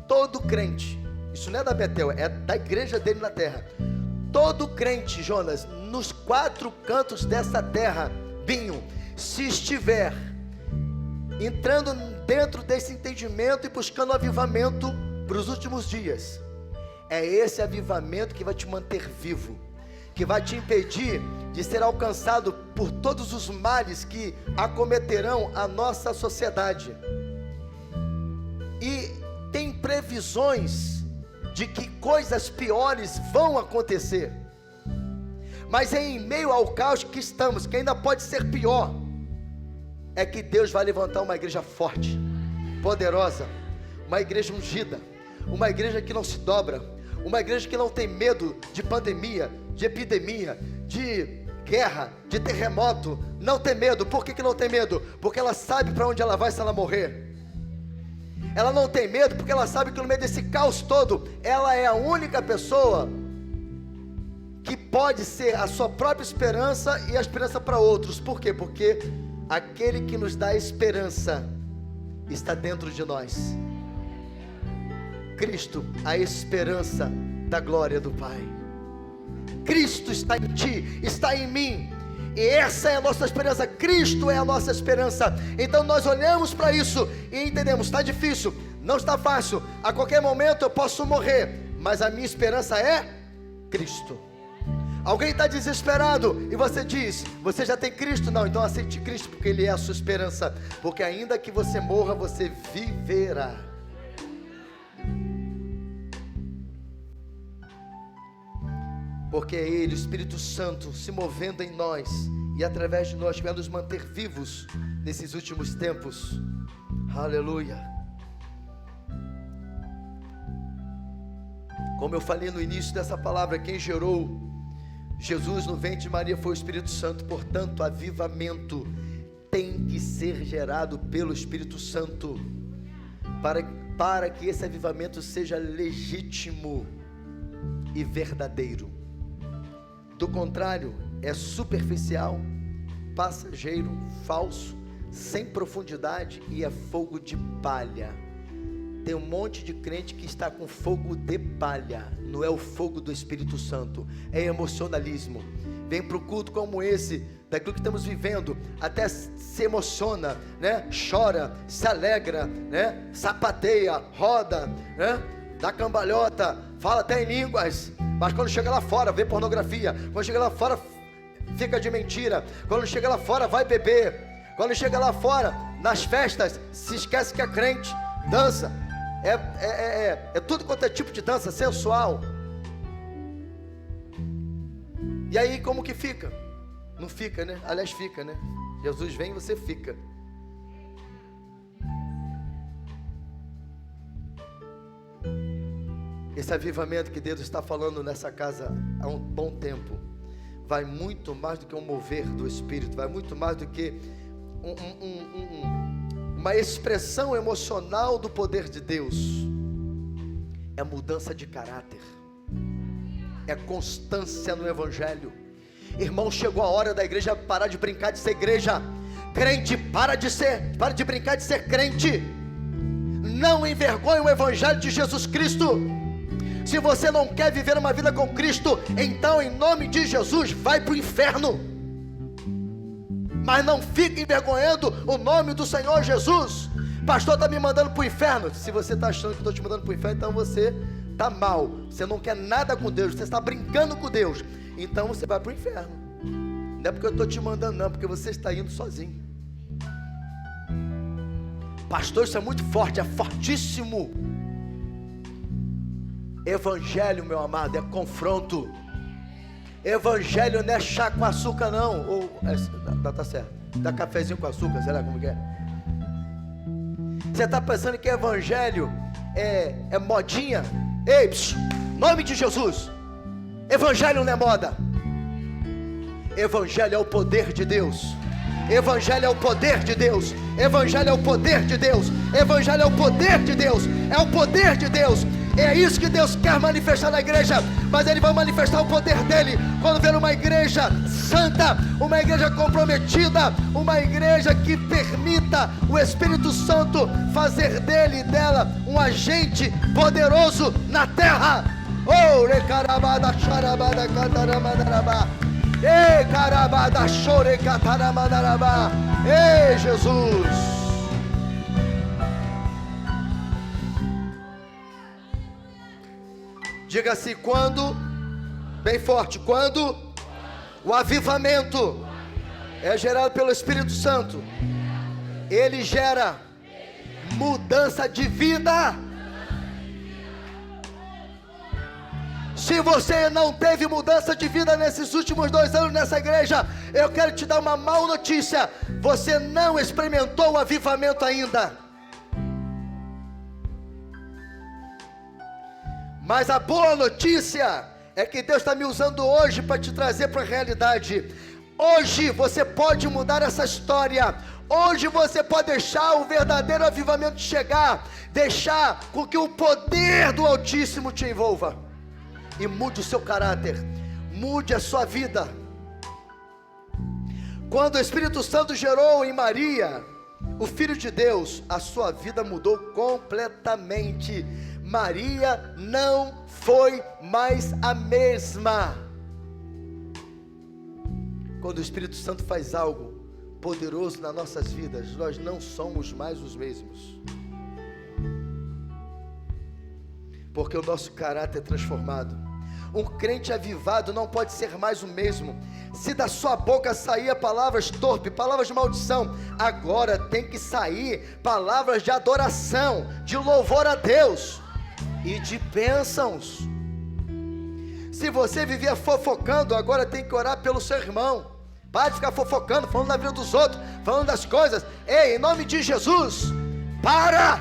todo crente, isso não é da Betel, é da igreja dele na terra, todo crente, Jonas, nos 4 cantos dessa terra, Binho, se estiver entrando dentro desse entendimento e buscando avivamento para os últimos dias, é esse avivamento que vai te manter vivo, que vai te impedir de ser alcançado por todos os males que acometerão a nossa sociedade. E tem previsões de que coisas piores vão acontecer, mas é em meio ao caos que estamos, que ainda pode ser pior, é que Deus vai levantar uma igreja forte, poderosa, uma igreja ungida, uma igreja que não se dobra, uma igreja que não tem medo de pandemia, de epidemia, de guerra, de terremoto. Não tem medo. Por que não tem medo? Porque ela sabe para onde ela vai se ela morrer. Ela não tem medo porque ela sabe que no meio desse caos todo, ela é a única pessoa que pode ser a sua própria esperança e a esperança para outros. Por quê? Porque aquele que nos dá esperança está dentro de nós. Cristo, a esperança da glória do Pai. Cristo está em ti, está em mim, e essa é a nossa esperança. Cristo é a nossa esperança. Então nós olhamos para isso e entendemos, está difícil, não está fácil, a qualquer momento eu posso morrer, mas a minha esperança é Cristo. Alguém está desesperado e você diz, você já tem Cristo? Não, então aceite Cristo, porque Ele é a sua esperança, porque ainda que você morra, você viverá. Porque é Ele, o Espírito Santo, se movendo em nós e através de nós, que vai nos manter vivos nesses últimos tempos. Aleluia. Como eu falei no início dessa palavra, quem gerou Jesus no ventre de Maria foi o Espírito Santo. Portanto, avivamento tem que ser gerado pelo Espírito Santo, para que esse avivamento seja legítimo e verdadeiro. Do contrário, é superficial, passageiro, falso, sem profundidade e é fogo de palha. Tem um monte de crente que está com fogo de palha, não é o fogo do Espírito Santo, é emocionalismo. Vem para o culto como esse, daquilo que estamos vivendo, até se emociona, né? Chora, se alegra, né? Sapateia, roda, né? Dá cambalhota, fala até em línguas, mas quando chega lá fora, vê pornografia. Quando chega lá fora, fica de mentira. Quando chega lá fora, vai beber. Quando chega lá fora, nas festas, se esquece que é crente, dança. É tudo quanto é tipo de dança, sensual. E aí como que fica? Não fica, né? Aliás, fica, né? Jesus vem e você fica. Esse avivamento que Deus está falando nessa casa há um bom tempo, vai muito mais do que um mover do Espírito, vai muito mais do que uma expressão emocional do poder de Deus. É mudança de caráter, é constância no Evangelho. Irmão, chegou a hora da igreja parar de brincar de ser igreja. Crente, para de brincar de ser crente. Não envergonhe o Evangelho de Jesus Cristo. Se você não quer viver uma vida com Cristo, então em nome de Jesus, vai para o inferno. Mas não fique envergonhando o nome do Senhor Jesus. Pastor, está me mandando para o inferno. Se você está achando que estou te mandando para o inferno, então você está mal. Você não quer nada com Deus, você está brincando com Deus. Então você vai para o inferno. Não é porque eu estou te mandando, não, porque você está indo sozinho. Pastor, isso é muito forte, é fortíssimo. Evangelho, meu amado, é confronto. Evangelho não é chá com açúcar, não. Ou, tá certo, dá cafezinho com açúcar, sei lá como que é. Você está pensando que evangelho é modinha? Ei, nome de Jesus. Evangelho não é moda. Evangelho é o poder de Deus. Evangelho é o poder de Deus. Evangelho é o poder de Deus. Evangelho é o poder de Deus. É o poder de Deus. É isso que Deus quer manifestar na igreja. Mas Ele vai manifestar o poder dEle quando ver uma igreja santa, uma igreja comprometida, uma igreja que permita o Espírito Santo fazer dele e dela um agente poderoso na terra. Oh, recarabada, charabada, cataramandarabá. Ei, carabada, chore, cataramandarabá. Ei, Jesus. Diga assim, quando, bem forte, quando o avivamento é gerado pelo Espírito Santo, ele gera mudança de vida. Se você não teve mudança de vida nesses últimos 2 anos nessa igreja, eu quero te dar uma má notícia: você não experimentou o avivamento ainda. Mas a boa notícia é que Deus está me usando hoje para te trazer para a realidade. Hoje você pode mudar essa história. Hoje você pode deixar o verdadeiro avivamento chegar. Deixar com que o poder do Altíssimo te envolva. E mude o seu caráter. Mude a sua vida. Quando o Espírito Santo gerou em Maria o Filho de Deus, a sua vida mudou completamente. Maria não foi mais a mesma. Quando o Espírito Santo faz algo poderoso nas nossas vidas, nós não somos mais os mesmos, porque o nosso caráter é transformado. Um crente avivado não pode ser mais o mesmo. Se da sua boca saía palavras torpes, palavras de maldição, agora tem que sair palavras de adoração, de louvor a Deus e de bênçãos. Se você vivia fofocando, agora tem que orar pelo seu irmão. Para de ficar fofocando, falando da vida dos outros, falando das coisas. Ei, em nome de Jesus, para!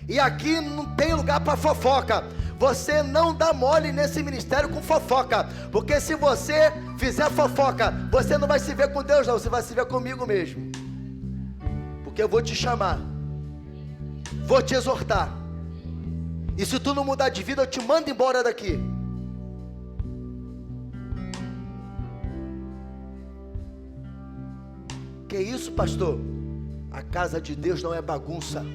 E aqui não tem lugar para fofoca. Você não dá mole nesse ministério com fofoca, porque se você fizer fofoca, você não vai se ver com Deus não, você vai se ver comigo mesmo. Porque eu vou te chamar, vou te exortar, e se tu não mudar de vida, eu te mando embora daqui. Que isso, pastor? A casa de Deus não é bagunça.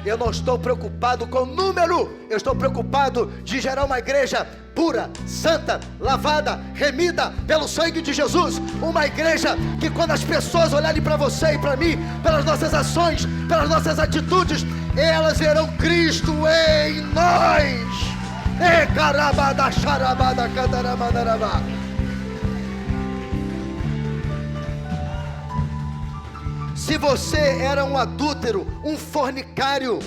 Eu não estou preocupado com o número, eu estou preocupado de gerar uma igreja pura, santa, lavada, remida pelo sangue de Jesus. Uma igreja que quando as pessoas olharem para você e para mim, pelas nossas ações, pelas nossas atitudes, elas verão Cristo em nós. E carabada, charabada, cantaramandarabá. Se você era um adúltero, um fornicário,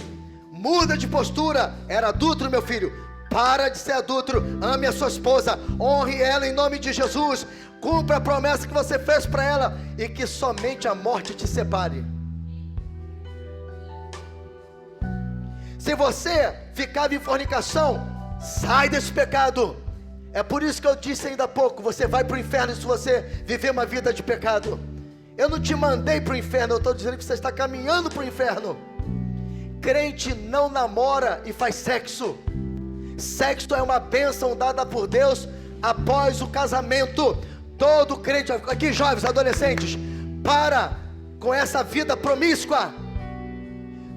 muda de postura. Era adúltero, meu filho, para de ser adúltero. Ame a sua esposa, honre ela em nome de Jesus. Cumpra a promessa que você fez para ela, e que somente a morte te separe. Se você ficava em fornicação, sai desse pecado. É por isso que eu disse ainda há pouco, você vai para o inferno se você viver uma vida de pecado. Eu não te mandei para o inferno, eu estou dizendo que você está caminhando para o inferno. Crente não namora e faz sexo. Sexo é uma bênção dada por Deus após o casamento. Todo crente, aqui jovens, adolescentes, para com essa vida promíscua.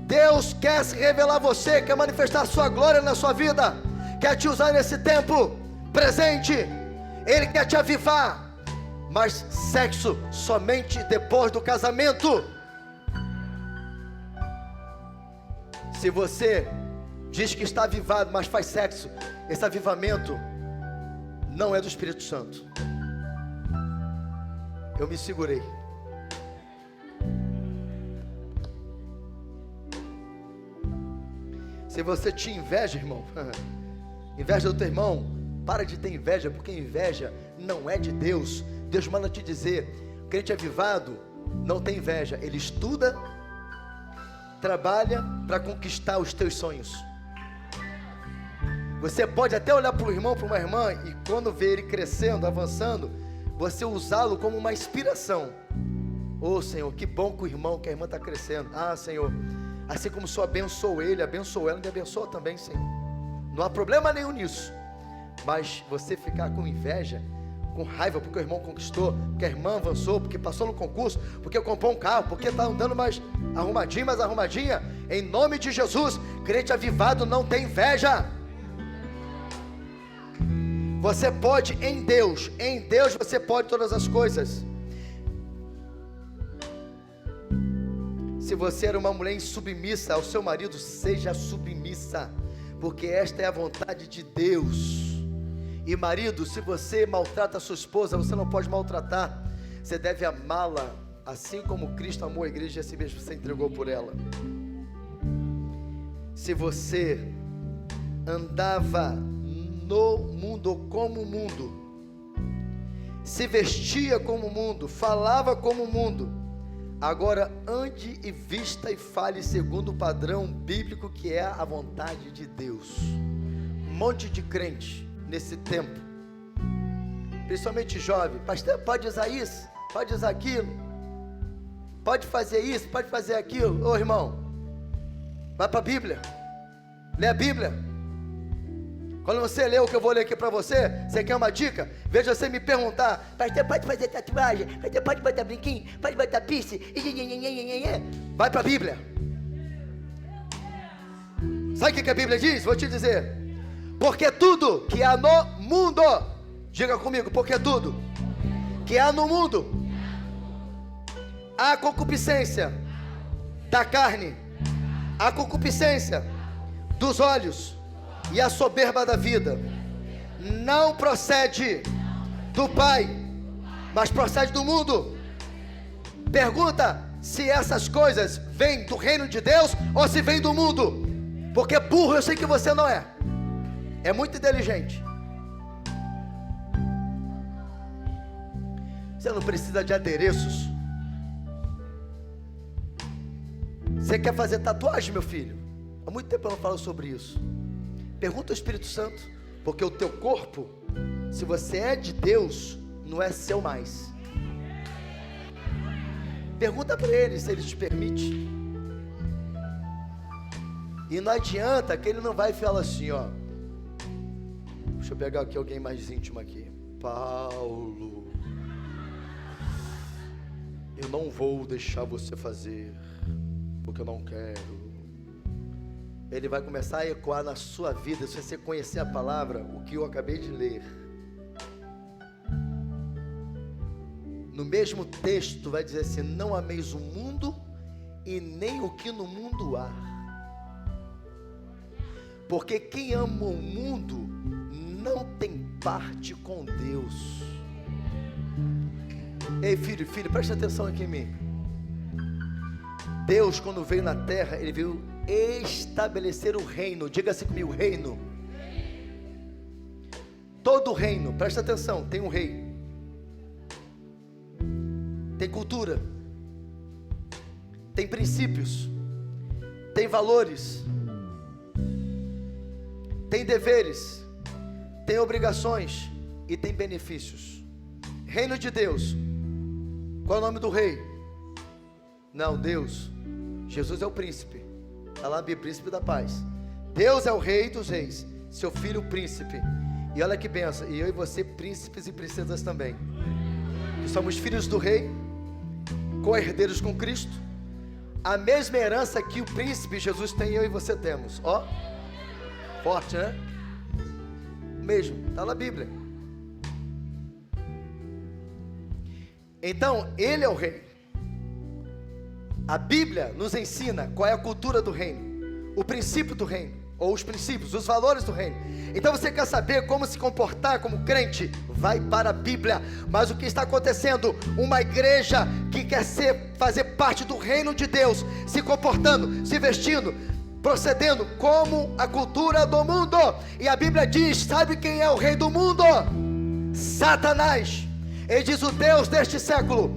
Deus quer se revelar a você, quer manifestar a sua glória na sua vida, quer te usar nesse tempo presente. Ele quer te avivar, mas sexo somente depois do casamento. Se você diz que está avivado, mas faz sexo, esse avivamento não é do Espírito Santo. Eu me segurei. Se você tinha inveja, irmão, inveja do teu irmão, para de ter inveja, porque inveja não é de Deus. Deus manda te dizer, crente avivado não tem inveja, ele estuda, trabalha para conquistar os teus sonhos. Você pode até olhar para o irmão, para uma irmã, e quando vê ele crescendo, avançando, você usá-lo como uma inspiração. Oh Senhor, que bom que o irmão, que a irmã está crescendo. Ah Senhor, assim como o Senhor abençoou ele, abençoou ela, me abençoa também, Senhor. Não há problema nenhum nisso. Mas você ficar com inveja, com raiva porque o irmão conquistou, porque a irmã avançou, porque passou no concurso, porque comprou um carro, porque está andando mais arrumadinha, em nome de Jesus, crente avivado não tem inveja. Você pode em Deus você pode todas as coisas. Se você era uma mulher insubmissa ao seu marido, seja submissa, porque esta é a vontade de Deus. E marido, se você maltrata a sua esposa, você não pode maltratar, você deve amá-la, assim como Cristo amou a igreja e assim mesmo se entregou por ela. Se você andava no mundo como o mundo, se vestia como o mundo, falava como o mundo, agora ande e vista e fale segundo o padrão bíblico que é a vontade de Deus. Um monte de crente nesse tempo, principalmente jovem, pastor, pode usar isso, pode usar aquilo, pode fazer isso, pode fazer aquilo. Ô irmão, vai para a Bíblia, lê a Bíblia. Quando você lê o que eu vou ler aqui para você, você quer uma dica? Veja você me perguntar, pastor, pode fazer tatuagem, pastor, pode botar brinquinho, pode botar piercing, vai para a Bíblia. Sabe o que a Bíblia diz? Vou te dizer. Porque tudo que há no mundo, diga comigo, porque tudo que há no mundo, a concupiscência da carne, a concupiscência dos olhos e a soberba da vida, não procede do Pai, mas procede do mundo. Pergunta se essas coisas vêm do reino de Deus ou se vêm do mundo, porque burro eu sei que você não é. É muito inteligente. Você não precisa de adereços. Você quer fazer tatuagem, meu filho? Há muito tempo eu não falo sobre isso. Pergunta ao Espírito Santo, porque o teu corpo, se você é de Deus, não é seu mais. Pergunta para ele se ele te permite. E não adianta que ele não vai falar assim, ó. Deixa eu pegar aqui alguém mais íntimo aqui. Paulo, eu não vou deixar você fazer, porque eu não quero. Ele vai começar a ecoar na sua vida, se você conhecer a palavra, o que eu acabei de ler. No mesmo texto vai dizer assim, não ameis o mundo e nem o que no mundo há. Porque quem ama o mundo não tem parte com Deus. Ei filho, presta atenção aqui em mim. Deus, quando veio na terra, Ele veio estabelecer o reino. Diga-se comigo, reino. Todo reino, presta atenção, tem um rei, tem cultura, tem princípios, tem valores, tem deveres, tem obrigações e tem benefícios. Reino de Deus, qual é o nome do rei? Não, Deus. Jesus é o príncipe, está lá, príncipe da paz. Deus é o rei dos reis, seu filho o príncipe. E olha que benção, e eu e você, príncipes e princesas também, que somos filhos do rei, co-herdeiros com Cristo, a mesma herança que o príncipe Jesus tem, eu e você temos. Ó, forte, né? Mesmo, está na Bíblia. Então, Ele é o rei. A Bíblia nos ensina qual é a cultura do reino, o princípio do reino, ou os princípios, os valores do reino. Então você quer saber como se comportar como crente? Vai para a Bíblia. Mas o que está acontecendo? Uma igreja que quer fazer parte do reino de Deus, se comportando, se vestindo, procedendo como a cultura do mundo. E a Bíblia diz, sabe quem é o rei do mundo? Satanás. Ele diz, o Deus deste século.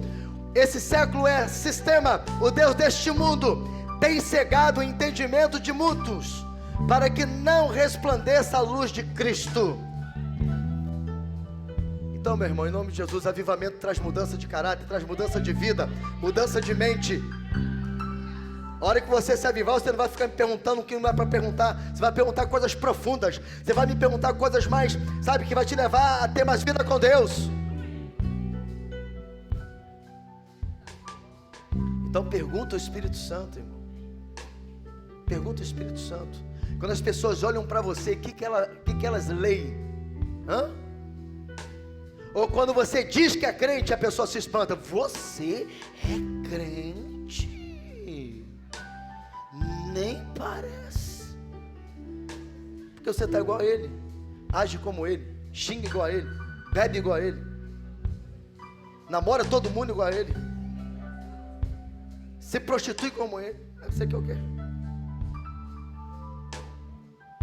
Esse século é sistema. O Deus deste mundo tem cegado o entendimento de muitos, para que não resplandeça a luz de Cristo. Então, meu irmão, em nome de Jesus, avivamento traz mudança de caráter, traz mudança de vida, mudança de mente. A hora que você se avivar, você não vai ficar me perguntando o que não é para perguntar. Você vai perguntar coisas profundas. Você vai me perguntar coisas mais, sabe, que vai te levar a ter mais vida com Deus. Então pergunta ao Espírito Santo, irmão. Pergunta ao Espírito Santo. Quando as pessoas olham para você, o que elas leem? Hã? Ou quando você diz que é crente, a pessoa se espanta. Você é crente? Nem parece. Porque você está igual a ele, age como ele, xinga igual a ele, bebe igual a ele, namora todo mundo igual a ele, se prostitui como ele. Você quer o quê?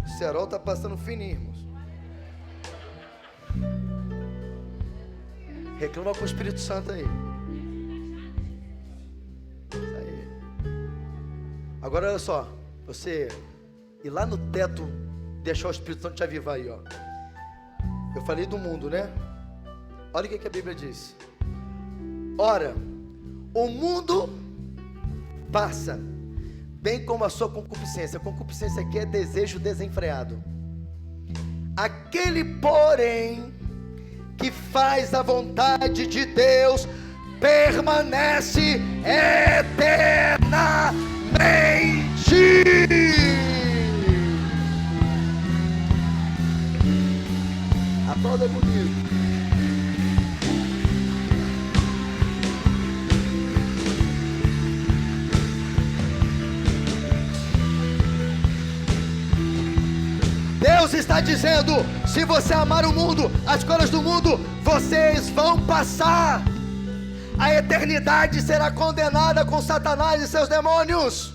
O cerol está passando fininho, irmãos. Reclama com o Espírito Santo aí. Isso aí. Agora olha só, você ir lá no teto, deixar o Espírito Santo te avivar aí, ó. Eu falei do mundo, né? Olha o que a Bíblia diz. Ora, o mundo passa, bem como a sua concupiscência. Concupiscência aqui é desejo desenfreado. Aquele, porém, que faz a vontade de Deus, permanece eternamente. Aplauda comigo. Deus está dizendo, se você amar o mundo, as coisas do mundo, vocês vão passar. A eternidade será condenada com Satanás e seus demônios.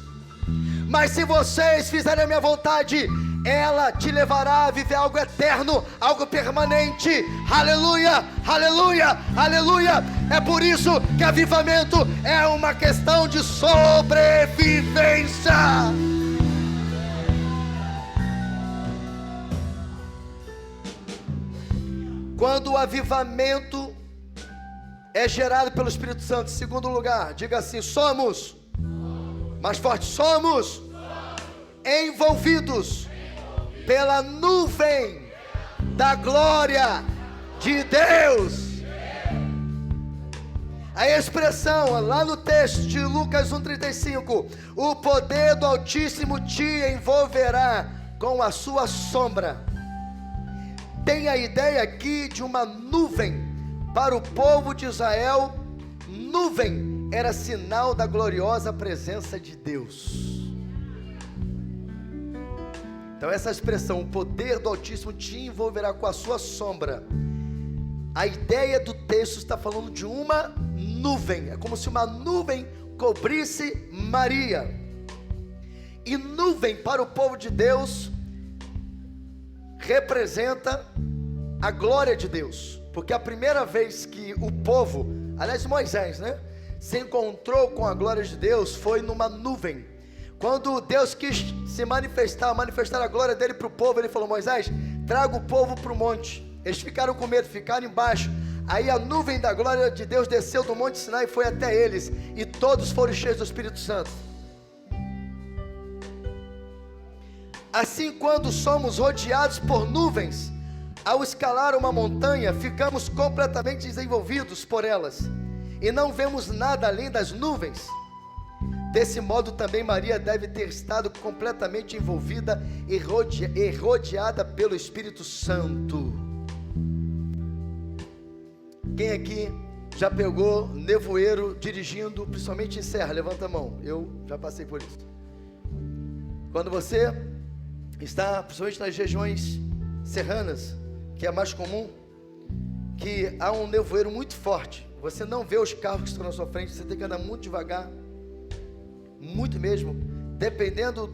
Mas se vocês fizerem a minha vontade, ela te levará a viver algo eterno, algo permanente. Aleluia, aleluia, aleluia. É por isso que avivamento é uma questão de sobrevivência. Quando o avivamento é gerado pelo Espírito Santo, em segundo lugar, diga assim, somos, mais forte, somos envolvidos pela nuvem da glória de Deus. A expressão lá no texto de Lucas 1,35, o poder do Altíssimo te envolverá com a sua sombra. Tem a ideia aqui de uma nuvem. Para o povo de Israel, nuvem era sinal da gloriosa presença de Deus. Então essa expressão, o poder do Altíssimo te envolverá com a sua sombra. A ideia do texto está falando de uma nuvem. É como se uma nuvem cobrisse Maria. E nuvem para o povo de Deus representa a glória de Deus, porque a primeira vez que o povo, aliás Moisés, se encontrou com a glória de Deus foi numa nuvem. Quando Deus quis se manifestar a glória dele para o povo, ele falou: Moisés, traga o povo para o monte. Eles ficaram com medo, ficaram embaixo. Aí a nuvem da glória de Deus desceu do monte Sinai e foi até eles, e todos foram cheios do Espírito Santo. Assim, quando somos rodeados por nuvens, ao escalar uma montanha, ficamos completamente desenvolvidos por elas, e não vemos nada além das nuvens. Desse modo também Maria deve ter estado completamente envolvida e rodeada pelo Espírito Santo. Quem aqui já pegou nevoeiro dirigindo, principalmente em serra? Levanta a mão. Eu já passei por isso. Quando você está, principalmente nas regiões serranas, que é mais comum, que há um nevoeiro muito forte, você não vê os carros que estão na sua frente, você tem que andar muito devagar, muito mesmo, dependendo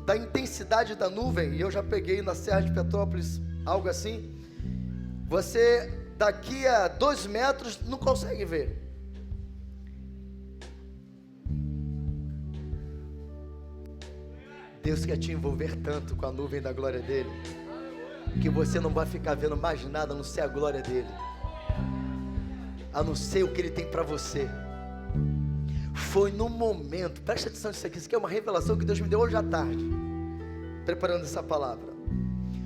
da intensidade da nuvem. E eu já peguei na Serra de Petrópolis algo assim. Você daqui a 2 metros não consegue ver. Deus quer te envolver tanto com a nuvem da glória dele, que você não vai ficar vendo mais nada a não ser a glória dele, a não ser o que ele tem para você. Foi no momento, preste atenção nisso aqui, isso aqui é uma revelação que Deus me deu hoje à tarde, preparando essa palavra.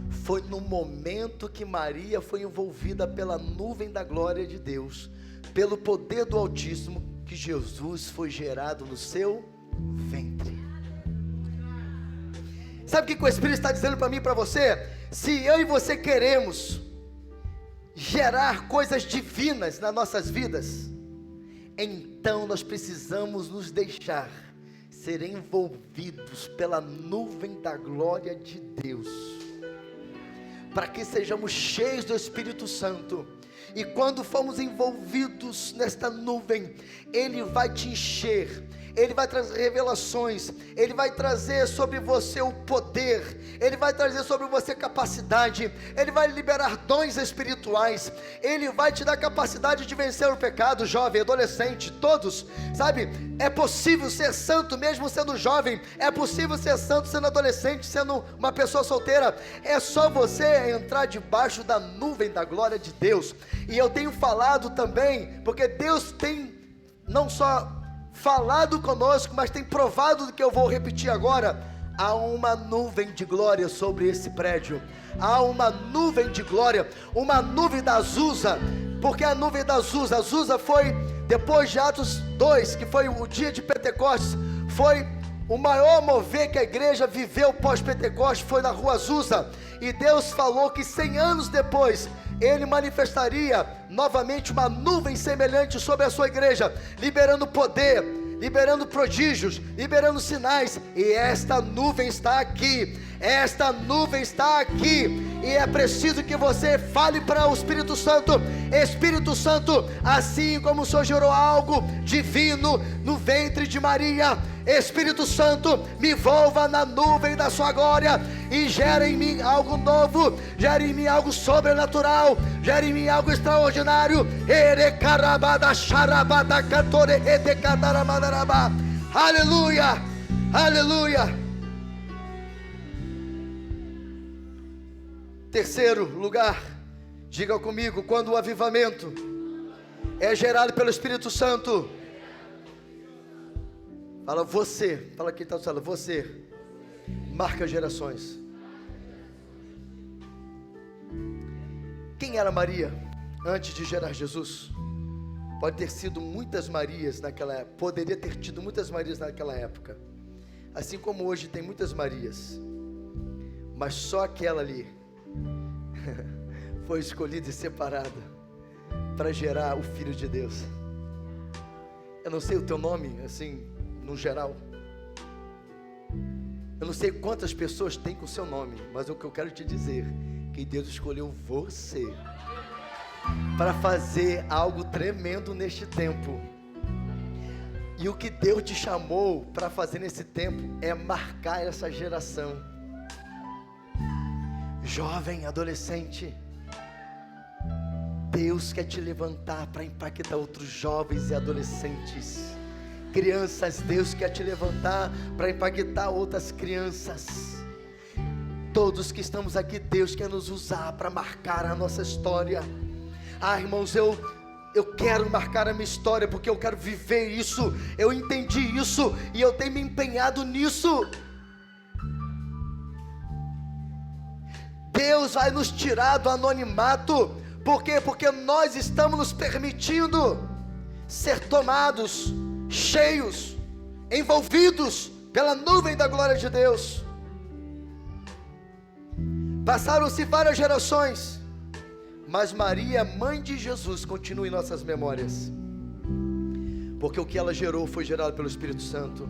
Foi no momento que Maria foi envolvida pela nuvem da glória de Deus, pelo poder do Altíssimo, que Jesus foi gerado no seu ventre. Sabe o que o Espírito está dizendo para mim e para você? Se eu e você queremos gerar coisas divinas nas nossas vidas, então nós precisamos nos deixar ser envolvidos pela nuvem da glória de Deus, para que sejamos cheios do Espírito Santo. E quando formos envolvidos nesta nuvem, Ele vai te encher, Ele vai trazer revelações, Ele vai trazer sobre você o poder, Ele vai trazer sobre você capacidade, Ele vai liberar dons espirituais, Ele vai te dar capacidade de vencer o pecado. Jovem, adolescente, todos, sabe, é possível ser santo mesmo sendo jovem, é possível ser santo sendo adolescente, sendo uma pessoa solteira. É só você entrar debaixo da nuvem da glória de Deus. E eu tenho falado também, porque Deus tem não só falado conosco, mas tem provado do que eu vou repetir agora. Há uma nuvem de glória sobre esse prédio, há uma nuvem de glória, uma nuvem da Azusa. Porque a nuvem da Azusa, Azusa foi depois de Atos 2, que foi o dia de Pentecostes, foi o maior mover que a igreja viveu pós-Pentecostes, foi na rua Azusa. E Deus falou que 100 anos depois Ele manifestaria novamente uma nuvem semelhante sobre a sua igreja, liberando poder, liberando prodígios, liberando sinais. E esta nuvem está aqui, esta nuvem está aqui. E é preciso que você fale para o Espírito Santo: Espírito Santo, assim como o Senhor gerou algo divino no ventre de Maria, Espírito Santo, me envolva na nuvem da sua glória e gera em mim algo novo, gera em mim algo sobrenatural, gera em mim algo extraordinário. Aleluia, aleluia. Terceiro lugar, diga comigo: quando o avivamento é gerado pelo Espírito Santo. Fala você, fala quem está do céu, você marca gerações. Quem era Maria antes de gerar Jesus? Pode ter sido muitas Marias naquela época, poderia ter tido muitas Marias naquela época, assim como hoje tem muitas Marias, mas só aquela ali foi escolhida e separada para gerar o Filho de Deus. Eu não sei o teu nome, assim, no geral, eu não sei quantas pessoas tem com o seu nome, mas o que eu quero te dizer, que Deus escolheu você para fazer algo tremendo neste tempo. E o que Deus te chamou para fazer nesse tempo é marcar essa geração. Jovem, adolescente, Deus quer te levantar para impactar outros jovens e adolescentes. Crianças, Deus quer te levantar para impactar outras crianças. Todos que estamos aqui, Deus quer nos usar para marcar a nossa história. Irmãos, eu quero marcar a minha história, porque eu quero viver isso. Eu entendi isso e eu tenho me empenhado nisso. Deus vai nos tirar do anonimato. Por quê? Porque nós estamos nos permitindo ser tomados, cheios, envolvidos pela nuvem da glória de Deus. Passaram-se várias gerações, mas Maria, mãe de Jesus, continua em nossas memórias, porque o que ela gerou foi gerado pelo Espírito Santo.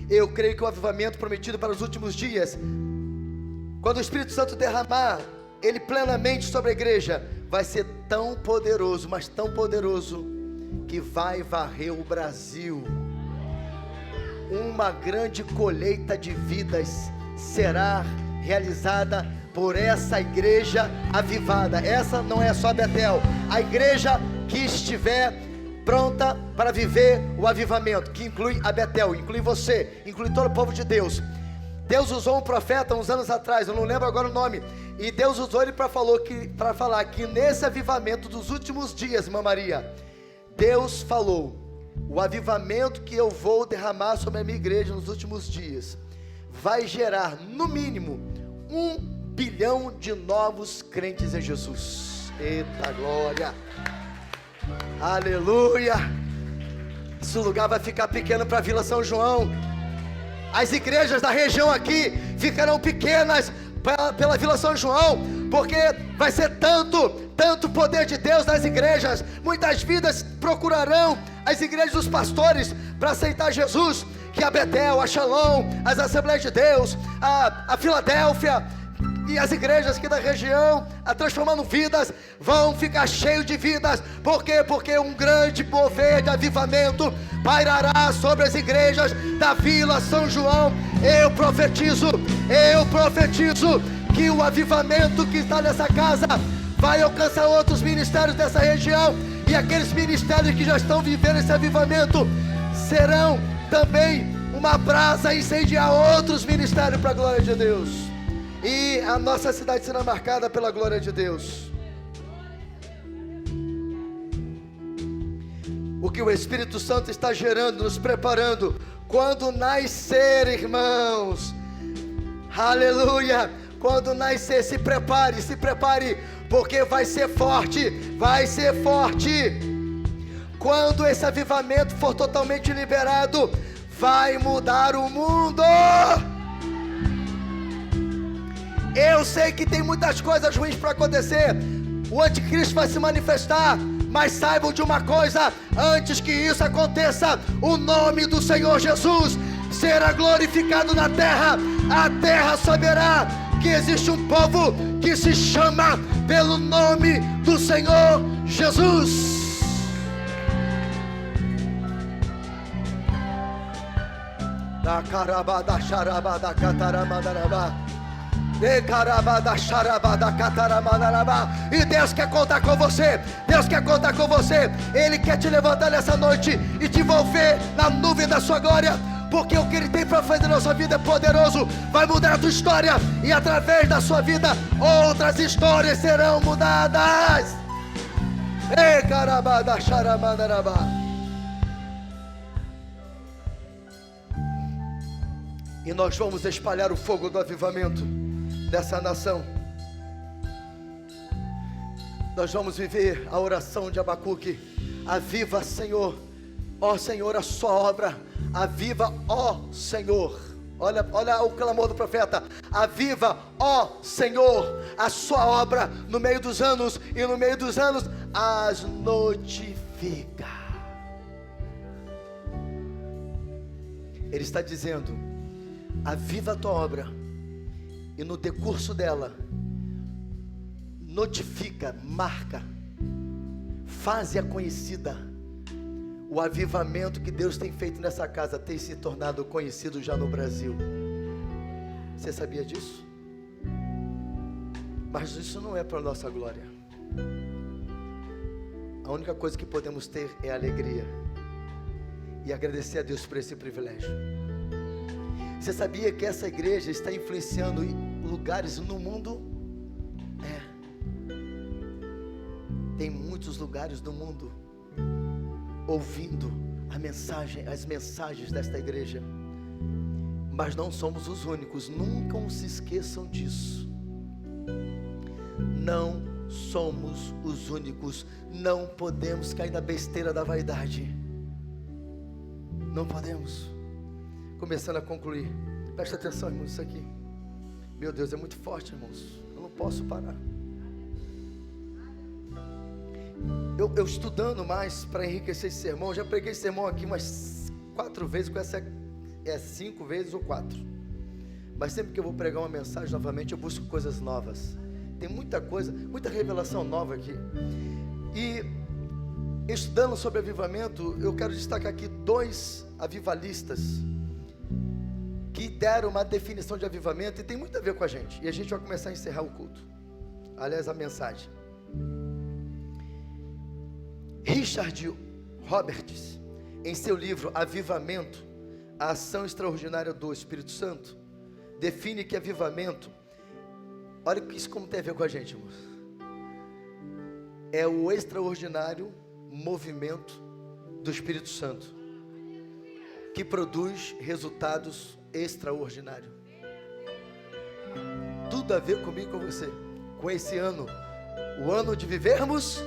Eu creio que o avivamento prometido para os últimos dias, quando o Espírito Santo derramar ele plenamente sobre a igreja, vai ser tão poderoso, mas tão poderoso, que vai varrer o Brasil. Uma grande colheita de vidas será realizada por essa igreja avivada. Essa não é só Betel, a igreja que estiver pronta para viver o avivamento, que inclui a Betel, inclui você, inclui todo o povo de Deus. Deus usou um profeta uns anos atrás, eu não lembro agora o nome, e Deus usou ele para falar que nesse avivamento dos últimos dias, irmã Maria, Deus falou: o avivamento que eu vou derramar sobre a minha igreja nos últimos dias vai gerar no mínimo 1 bilhão de novos crentes em Jesus. Eita glória, aleluia. Esse lugar vai ficar pequeno para a Vila São João. As igrejas da região aqui ficarão pequenas pela Vila São João, porque vai ser tanto poder de Deus nas igrejas. Muitas vidas procurarão as igrejas dos pastores para aceitar Jesus, que a Betel, a Shalom, as Assembleias de Deus, a Filadélfia e as igrejas aqui da região, transformando vidas, vão ficar cheios de vidas. Por quê? Porque um grande mover de avivamento pairará sobre as igrejas da Vila São João. Eu profetizo que o avivamento que está nessa casa vai alcançar outros ministérios dessa região, e aqueles ministérios que já estão vivendo esse avivamento serão também uma brasa a incendiar outros ministérios para a glória de Deus. E a nossa cidade será marcada pela glória de Deus. O que o Espírito Santo está gerando, nos preparando, quando nascer, irmãos, aleluia, quando nascer, se prepare, porque vai ser forte, quando esse avivamento for totalmente liberado, vai mudar o mundo. Eu sei que tem muitas coisas ruins para acontecer, o anticristo vai se manifestar, mas saibam de uma coisa: antes que isso aconteça, o nome do Senhor Jesus será glorificado na terra. A terra saberá que existe um povo que se chama pelo nome do Senhor Jesus. Da carabada charabada cataramandarabá. E Deus quer contar com você. Ele quer te levantar nessa noite e te envolver na nuvem da sua glória, porque o que Ele tem para fazer na sua vida é poderoso. Vai mudar a tua história, e através da sua vida outras histórias serão mudadas. E nós vamos espalhar o fogo do avivamento dessa nação. Nós vamos viver a oração de Abacuque: aviva, Senhor, ó Senhor, a sua obra. Aviva, ó Senhor. Olha o clamor do profeta: aviva, ó Senhor, a sua obra no meio dos anos, e no meio dos anos as notifica. Ele está dizendo: aviva a tua obra, e no decurso dela, notifica, marca, faze-a conhecida. o avivamento que Deus tem feito nessa casa tem se tornado conhecido já no Brasil. Você sabia disso? Mas isso não é para a nossa glória. A única coisa que podemos ter é alegria e agradecer a Deus por esse privilégio. Você sabia que essa igreja está influenciando lugares no mundo? Tem muitos lugares do mundo ouvindo as mensagens desta igreja. Mas não somos os únicos, nunca se esqueçam disso. Não somos os únicos, não podemos cair na besteira da vaidade. Não podemos. Começando a concluir, presta atenção, irmãos, isso aqui, meu Deus, é muito forte, irmãos, eu não posso parar. Eu estudando mais para enriquecer esse sermão, eu já preguei esse sermão aqui umas 4 vezes, com essa é 5 vezes ou 4, mas sempre que eu vou pregar uma mensagem novamente, eu busco coisas novas. Tem muita coisa, muita revelação nova aqui. E estudando sobre avivamento, eu quero destacar aqui 2 avivalistas que deram uma definição de avivamento e tem muito a ver com a gente. E a gente vai começar a encerrar o culto, aliás, a mensagem. Richard Roberts, em seu livro Avivamento, a ação extraordinária do Espírito Santo, define que avivamento, olha isso como tem a ver com a gente, irmãos, é o extraordinário movimento do Espírito Santo, que produz resultados extraordinários. Tudo a ver comigo e com você, com esse ano, o ano de vivermos.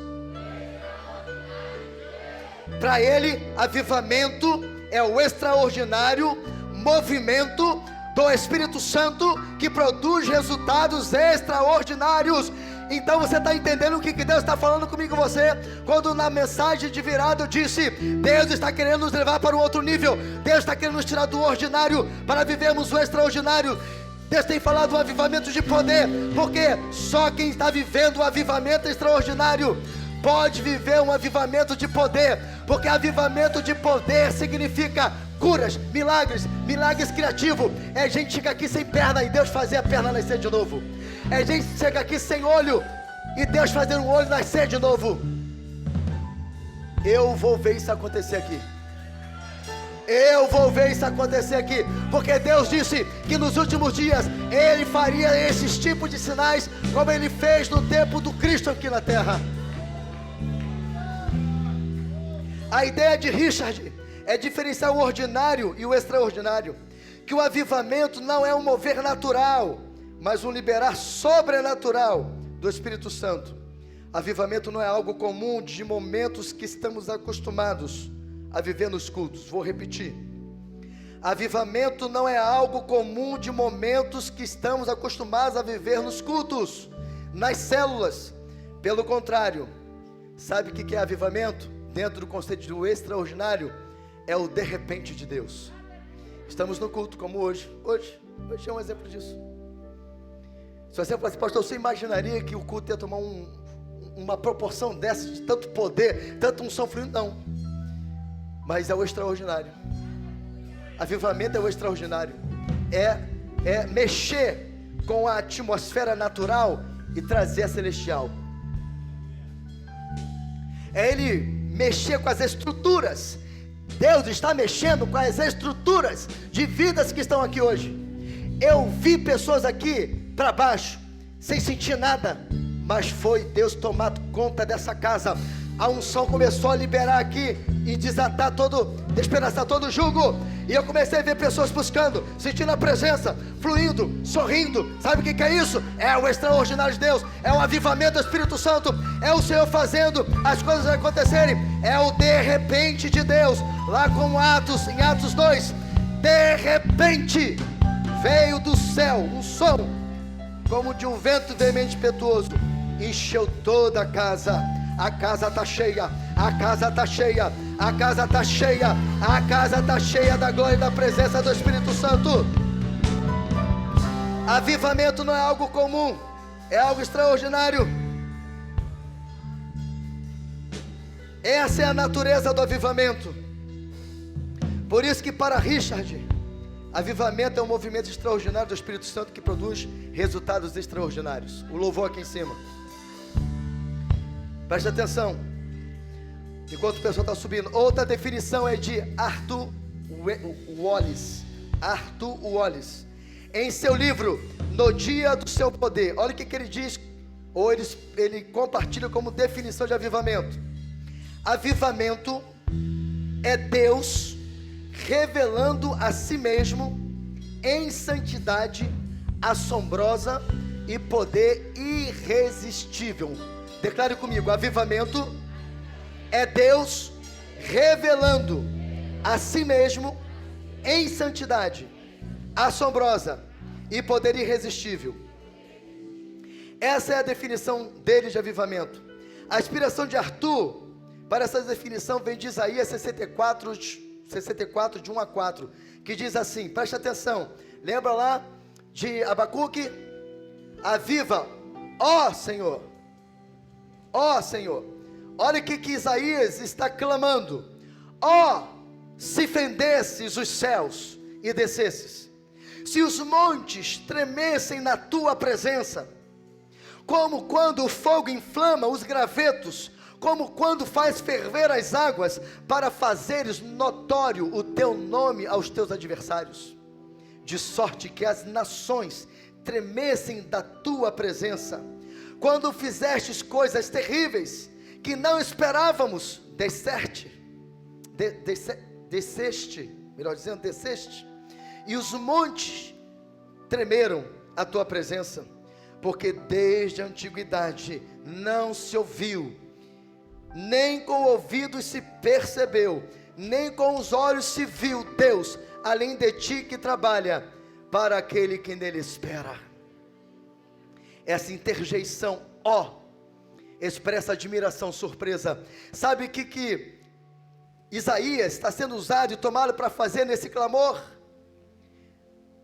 Para ele, avivamento é o extraordinário movimento do Espírito Santo que produz resultados extraordinários. Então você está entendendo o que Deus está falando comigo e você? Quando na mensagem de virada eu disse, Deus está querendo nos levar para um outro nível, Deus está querendo nos tirar do ordinário para vivermos o extraordinário. Deus tem falado do avivamento de poder, porque só quem está vivendo o avivamento extraordinário pode viver um avivamento de poder, porque avivamento de poder significa curas, milagres criativos. É gente chegar aqui sem perna e Deus fazer a perna nascer de novo. É gente chegar aqui sem olho e Deus fazer um olho nascer de novo. Eu vou ver isso acontecer aqui. Eu vou ver isso acontecer aqui, porque Deus disse que nos últimos dias Ele faria esses tipos de sinais, como Ele fez no tempo do Cristo aqui na terra. A ideia de Richard é diferenciar o ordinário e o extraordinário, que o avivamento não é um mover natural, mas um liberar sobrenatural do Espírito Santo. Avivamento não é algo comum de momentos que estamos acostumados a viver nos cultos. Vou repetir. Avivamento não é algo comum de momentos que estamos acostumados a viver nos cultos, nas células. Pelo contrário, sabe o que é avivamento? Dentro do conceito do extraordinário, é o de repente de Deus. Estamos no culto como hoje é um exemplo disso. Se você falar assim, pastor, você imaginaria que o culto ia tomar uma proporção dessa, de tanto poder, tanto unção fluindo? Não, mas é o extraordinário. Avivamento é o extraordinário, é mexer com a atmosfera natural e trazer a celestial. É Ele mexer com as estruturas. Deus está mexendo com as estruturas de vidas que estão aqui hoje. Eu vi pessoas aqui para baixo, sem sentir nada, mas foi Deus tomar conta dessa casa. A unção começou a liberar aqui e desatar despedaçar todo o jugo. E eu comecei a ver pessoas buscando, sentindo a presença, fluindo, sorrindo. Sabe o que é isso? É o extraordinário de Deus, é o avivamento do Espírito Santo, é o Senhor fazendo as coisas acontecerem, é o de repente de Deus. Lá com em Atos 2, de repente veio do céu um som como de um vento veemente impetuoso, encheu toda a casa. A casa está cheia, a casa está cheia, a casa está cheia, a casa está cheia da glória e da presença do Espírito Santo. Avivamento não é algo comum, é algo extraordinário. Essa é a natureza do avivamento. Por isso que para Richard, avivamento é um movimento extraordinário do Espírito Santo que produz resultados extraordinários. O louvor aqui em cima. Preste atenção, enquanto o pessoal está subindo. Outra definição é de Arthur Wallis. Arthur Wallis, em seu livro No Dia do Seu Poder. Olha o que ele diz, ou ele compartilha como definição de avivamento. Avivamento é Deus revelando a si mesmo em santidade assombrosa e poder irresistível. Declare comigo: avivamento é Deus revelando a si mesmo em santidade assombrosa e poder irresistível. Essa é a definição dele de avivamento. A inspiração de Arthur para essa definição vem de Isaías 64, de 1 a 4, que diz assim, preste atenção, lembra lá de Abacuque? Aviva, ó Senhor, olha o que Isaías está clamando: ó, se fendesses os céus e descesses, se os montes tremessem na tua presença, como quando o fogo inflama os gravetos, como quando faz ferver as águas, para fazeres notório o teu nome aos teus adversários, de sorte que as nações tremessem da tua presença, quando fizestes coisas terríveis, que não esperávamos, desceste, e os montes tremeram à tua presença, porque desde a antiguidade não se ouviu, nem com ouvidos se percebeu, nem com os olhos se viu Deus, além de ti que trabalha para aquele que nele espera. Essa interjeição, ó, expressa admiração, surpresa. Sabe o que Isaías está sendo usado e tomado para fazer nesse clamor?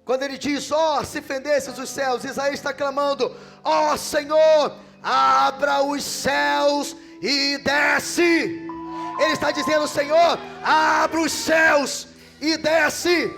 Quando ele diz, ó, se fendesses os céus, Isaías está clamando, ó Senhor, abra os céus e desce. Ele está dizendo, Senhor, abra os céus e desce.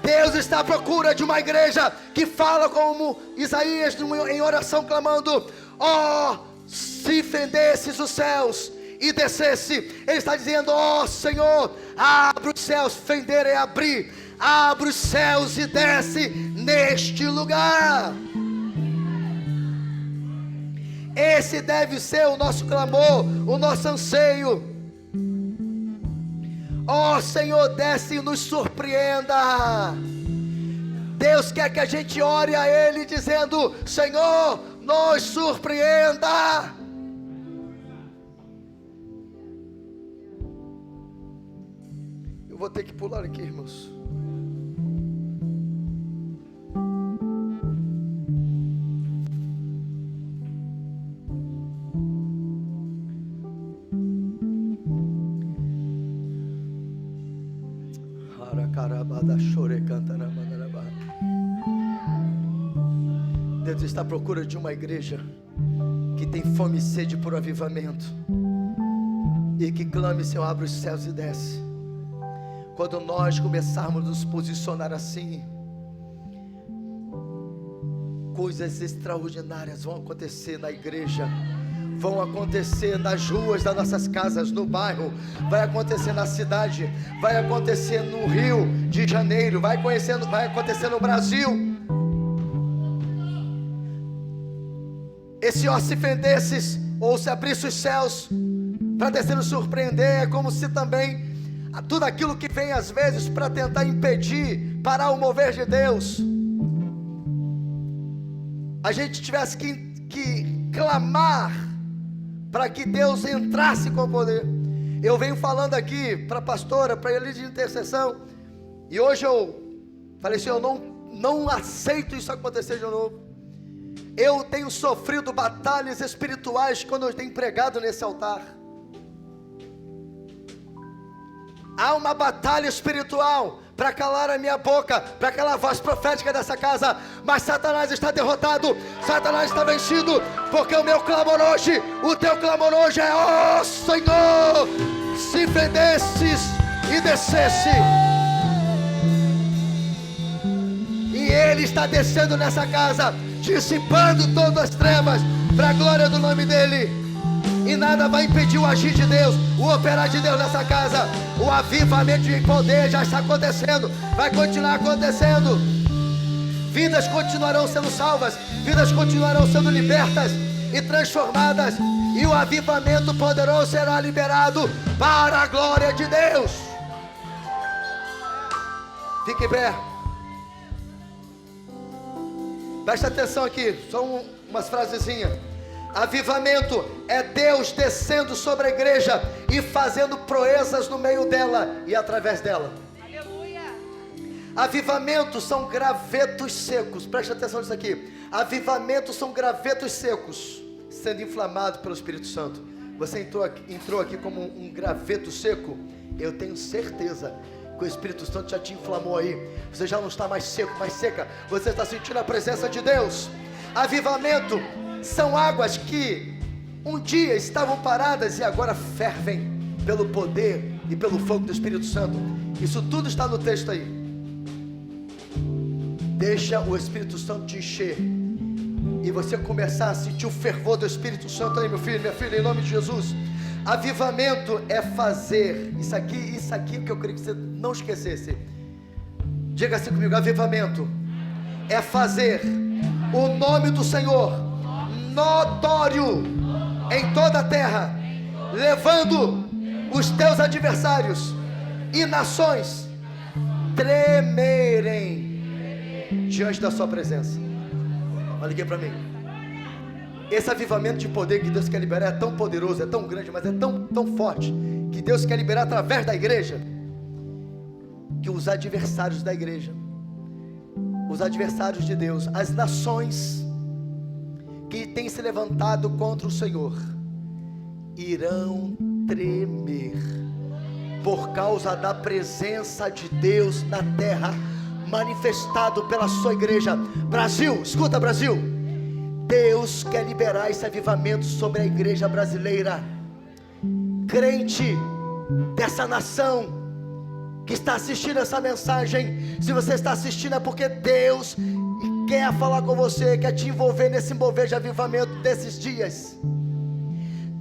Deus está à procura de uma igreja que fala como Isaías em oração, clamando, ó, se fendesses os céus e descesse. Ele está dizendo, ó Senhor, abre os céus. Fender é abrir. Abre os céus e desce neste lugar. Esse deve ser o nosso clamor, o nosso anseio. Ó Senhor, desce e nos surpreenda. Deus quer que a gente ore a Ele dizendo, Senhor, nos surpreenda. Eu vou ter que pular aqui, irmãos. Deus está à procura de uma igreja que tem fome e sede por avivamento, e que clame, Senhor, abre os céus e desce. Quando nós começarmos a nos posicionar assim, coisas extraordinárias vão acontecer na igreja, vão acontecer nas ruas das nossas casas, no bairro, vai acontecer na cidade, vai acontecer no Rio de Janeiro, vai acontecer no Brasil. Esse ó, se fendesses, ou se abrisse os céus, para descer nos surpreender, é como se também, tudo aquilo que vem às vezes para tentar impedir, parar o mover de Deus, a gente tivesse que clamar, para que Deus entrasse com poder. Eu venho falando aqui para a pastora, para ele de intercessão, e hoje eu falei assim, eu não aceito isso acontecer de novo. Eu tenho sofrido batalhas espirituais quando eu tenho pregado nesse altar. Há uma batalha espiritual para calar a minha boca, para calar a voz profética dessa casa, mas Satanás está derrotado, Satanás está vencido, porque o meu clamor hoje, o teu clamor hoje é: ó Senhor, se fendesses e descesse. E Ele está descendo nessa casa, dissipando todas as trevas, para a glória do nome dEle. E nada vai impedir o agir de Deus, o operar de Deus nessa casa. O avivamento de poder já está acontecendo, vai continuar acontecendo. Vidas continuarão sendo salvas, vidas continuarão sendo libertas e transformadas. E o avivamento poderoso será liberado para a glória de Deus. Fique em pé. Presta atenção aqui, só umas frasezinhas. Avivamento é Deus descendo sobre a igreja e fazendo proezas no meio dela e através dela. Aleluia. Avivamentos são gravetos secos. Presta atenção nisso aqui. Avivamentos são gravetos secos sendo inflamados pelo Espírito Santo. Você entrou aqui como um graveto seco. Eu tenho certeza que o Espírito Santo já te inflamou aí. Você já não está mais seco, mais seca. Você está sentindo a presença de Deus. Avivamento são águas que um dia estavam paradas e agora fervem pelo poder e pelo fogo do Espírito Santo. Isso tudo está no texto aí. Deixa o Espírito Santo te encher e você começar a sentir o fervor do Espírito Santo aí, meu filho, minha filha, em nome de Jesus. Avivamento é fazer isso aqui que eu queria que você não esquecesse. Diga assim comigo: avivamento é fazer o nome do Senhor notório em toda a terra, levando os teus adversários e nações tremerem diante da sua presença. Olha aqui para mim. Esse avivamento de poder que Deus quer liberar é tão poderoso, é tão grande, mas é tão forte, que Deus quer liberar através da igreja, que os adversários da igreja, os adversários de Deus, as nações que têm se levantado contra o Senhor, irão tremer por causa da presença de Deus na terra, manifestado pela sua igreja. Brasil, escuta, Brasil, Deus quer liberar esse avivamento sobre a igreja brasileira. Crente dessa nação que está assistindo essa mensagem, se você está assistindo é porque Deus quer falar com você, quer te envolver nesse mover de avivamento desses dias.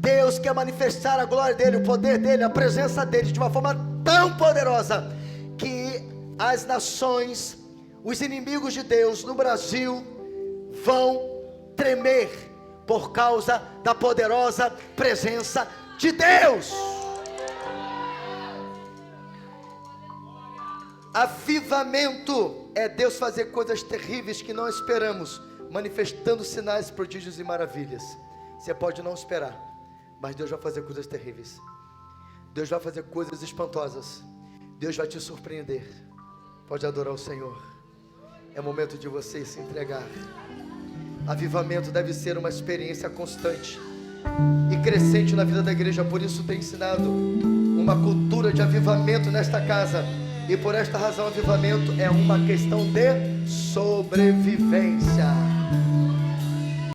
Deus quer manifestar a glória dele, o poder dele, a presença dele de uma forma tão poderosa que as nações, os inimigos de Deus no Brasil vão tremer por causa da poderosa presença de Deus. Avivamento é Deus fazer coisas terríveis que não esperamos, manifestando sinais, prodígios e maravilhas. Você pode não esperar, mas Deus vai fazer coisas terríveis. Deus vai fazer coisas espantosas. Deus vai te surpreender. Pode adorar o Senhor. É momento de você se entregar. Avivamento deve ser uma experiência constante e crescente na vida da igreja. Por isso tem ensinado uma cultura de avivamento nesta casa. E por esta razão, avivamento é uma questão de sobrevivência.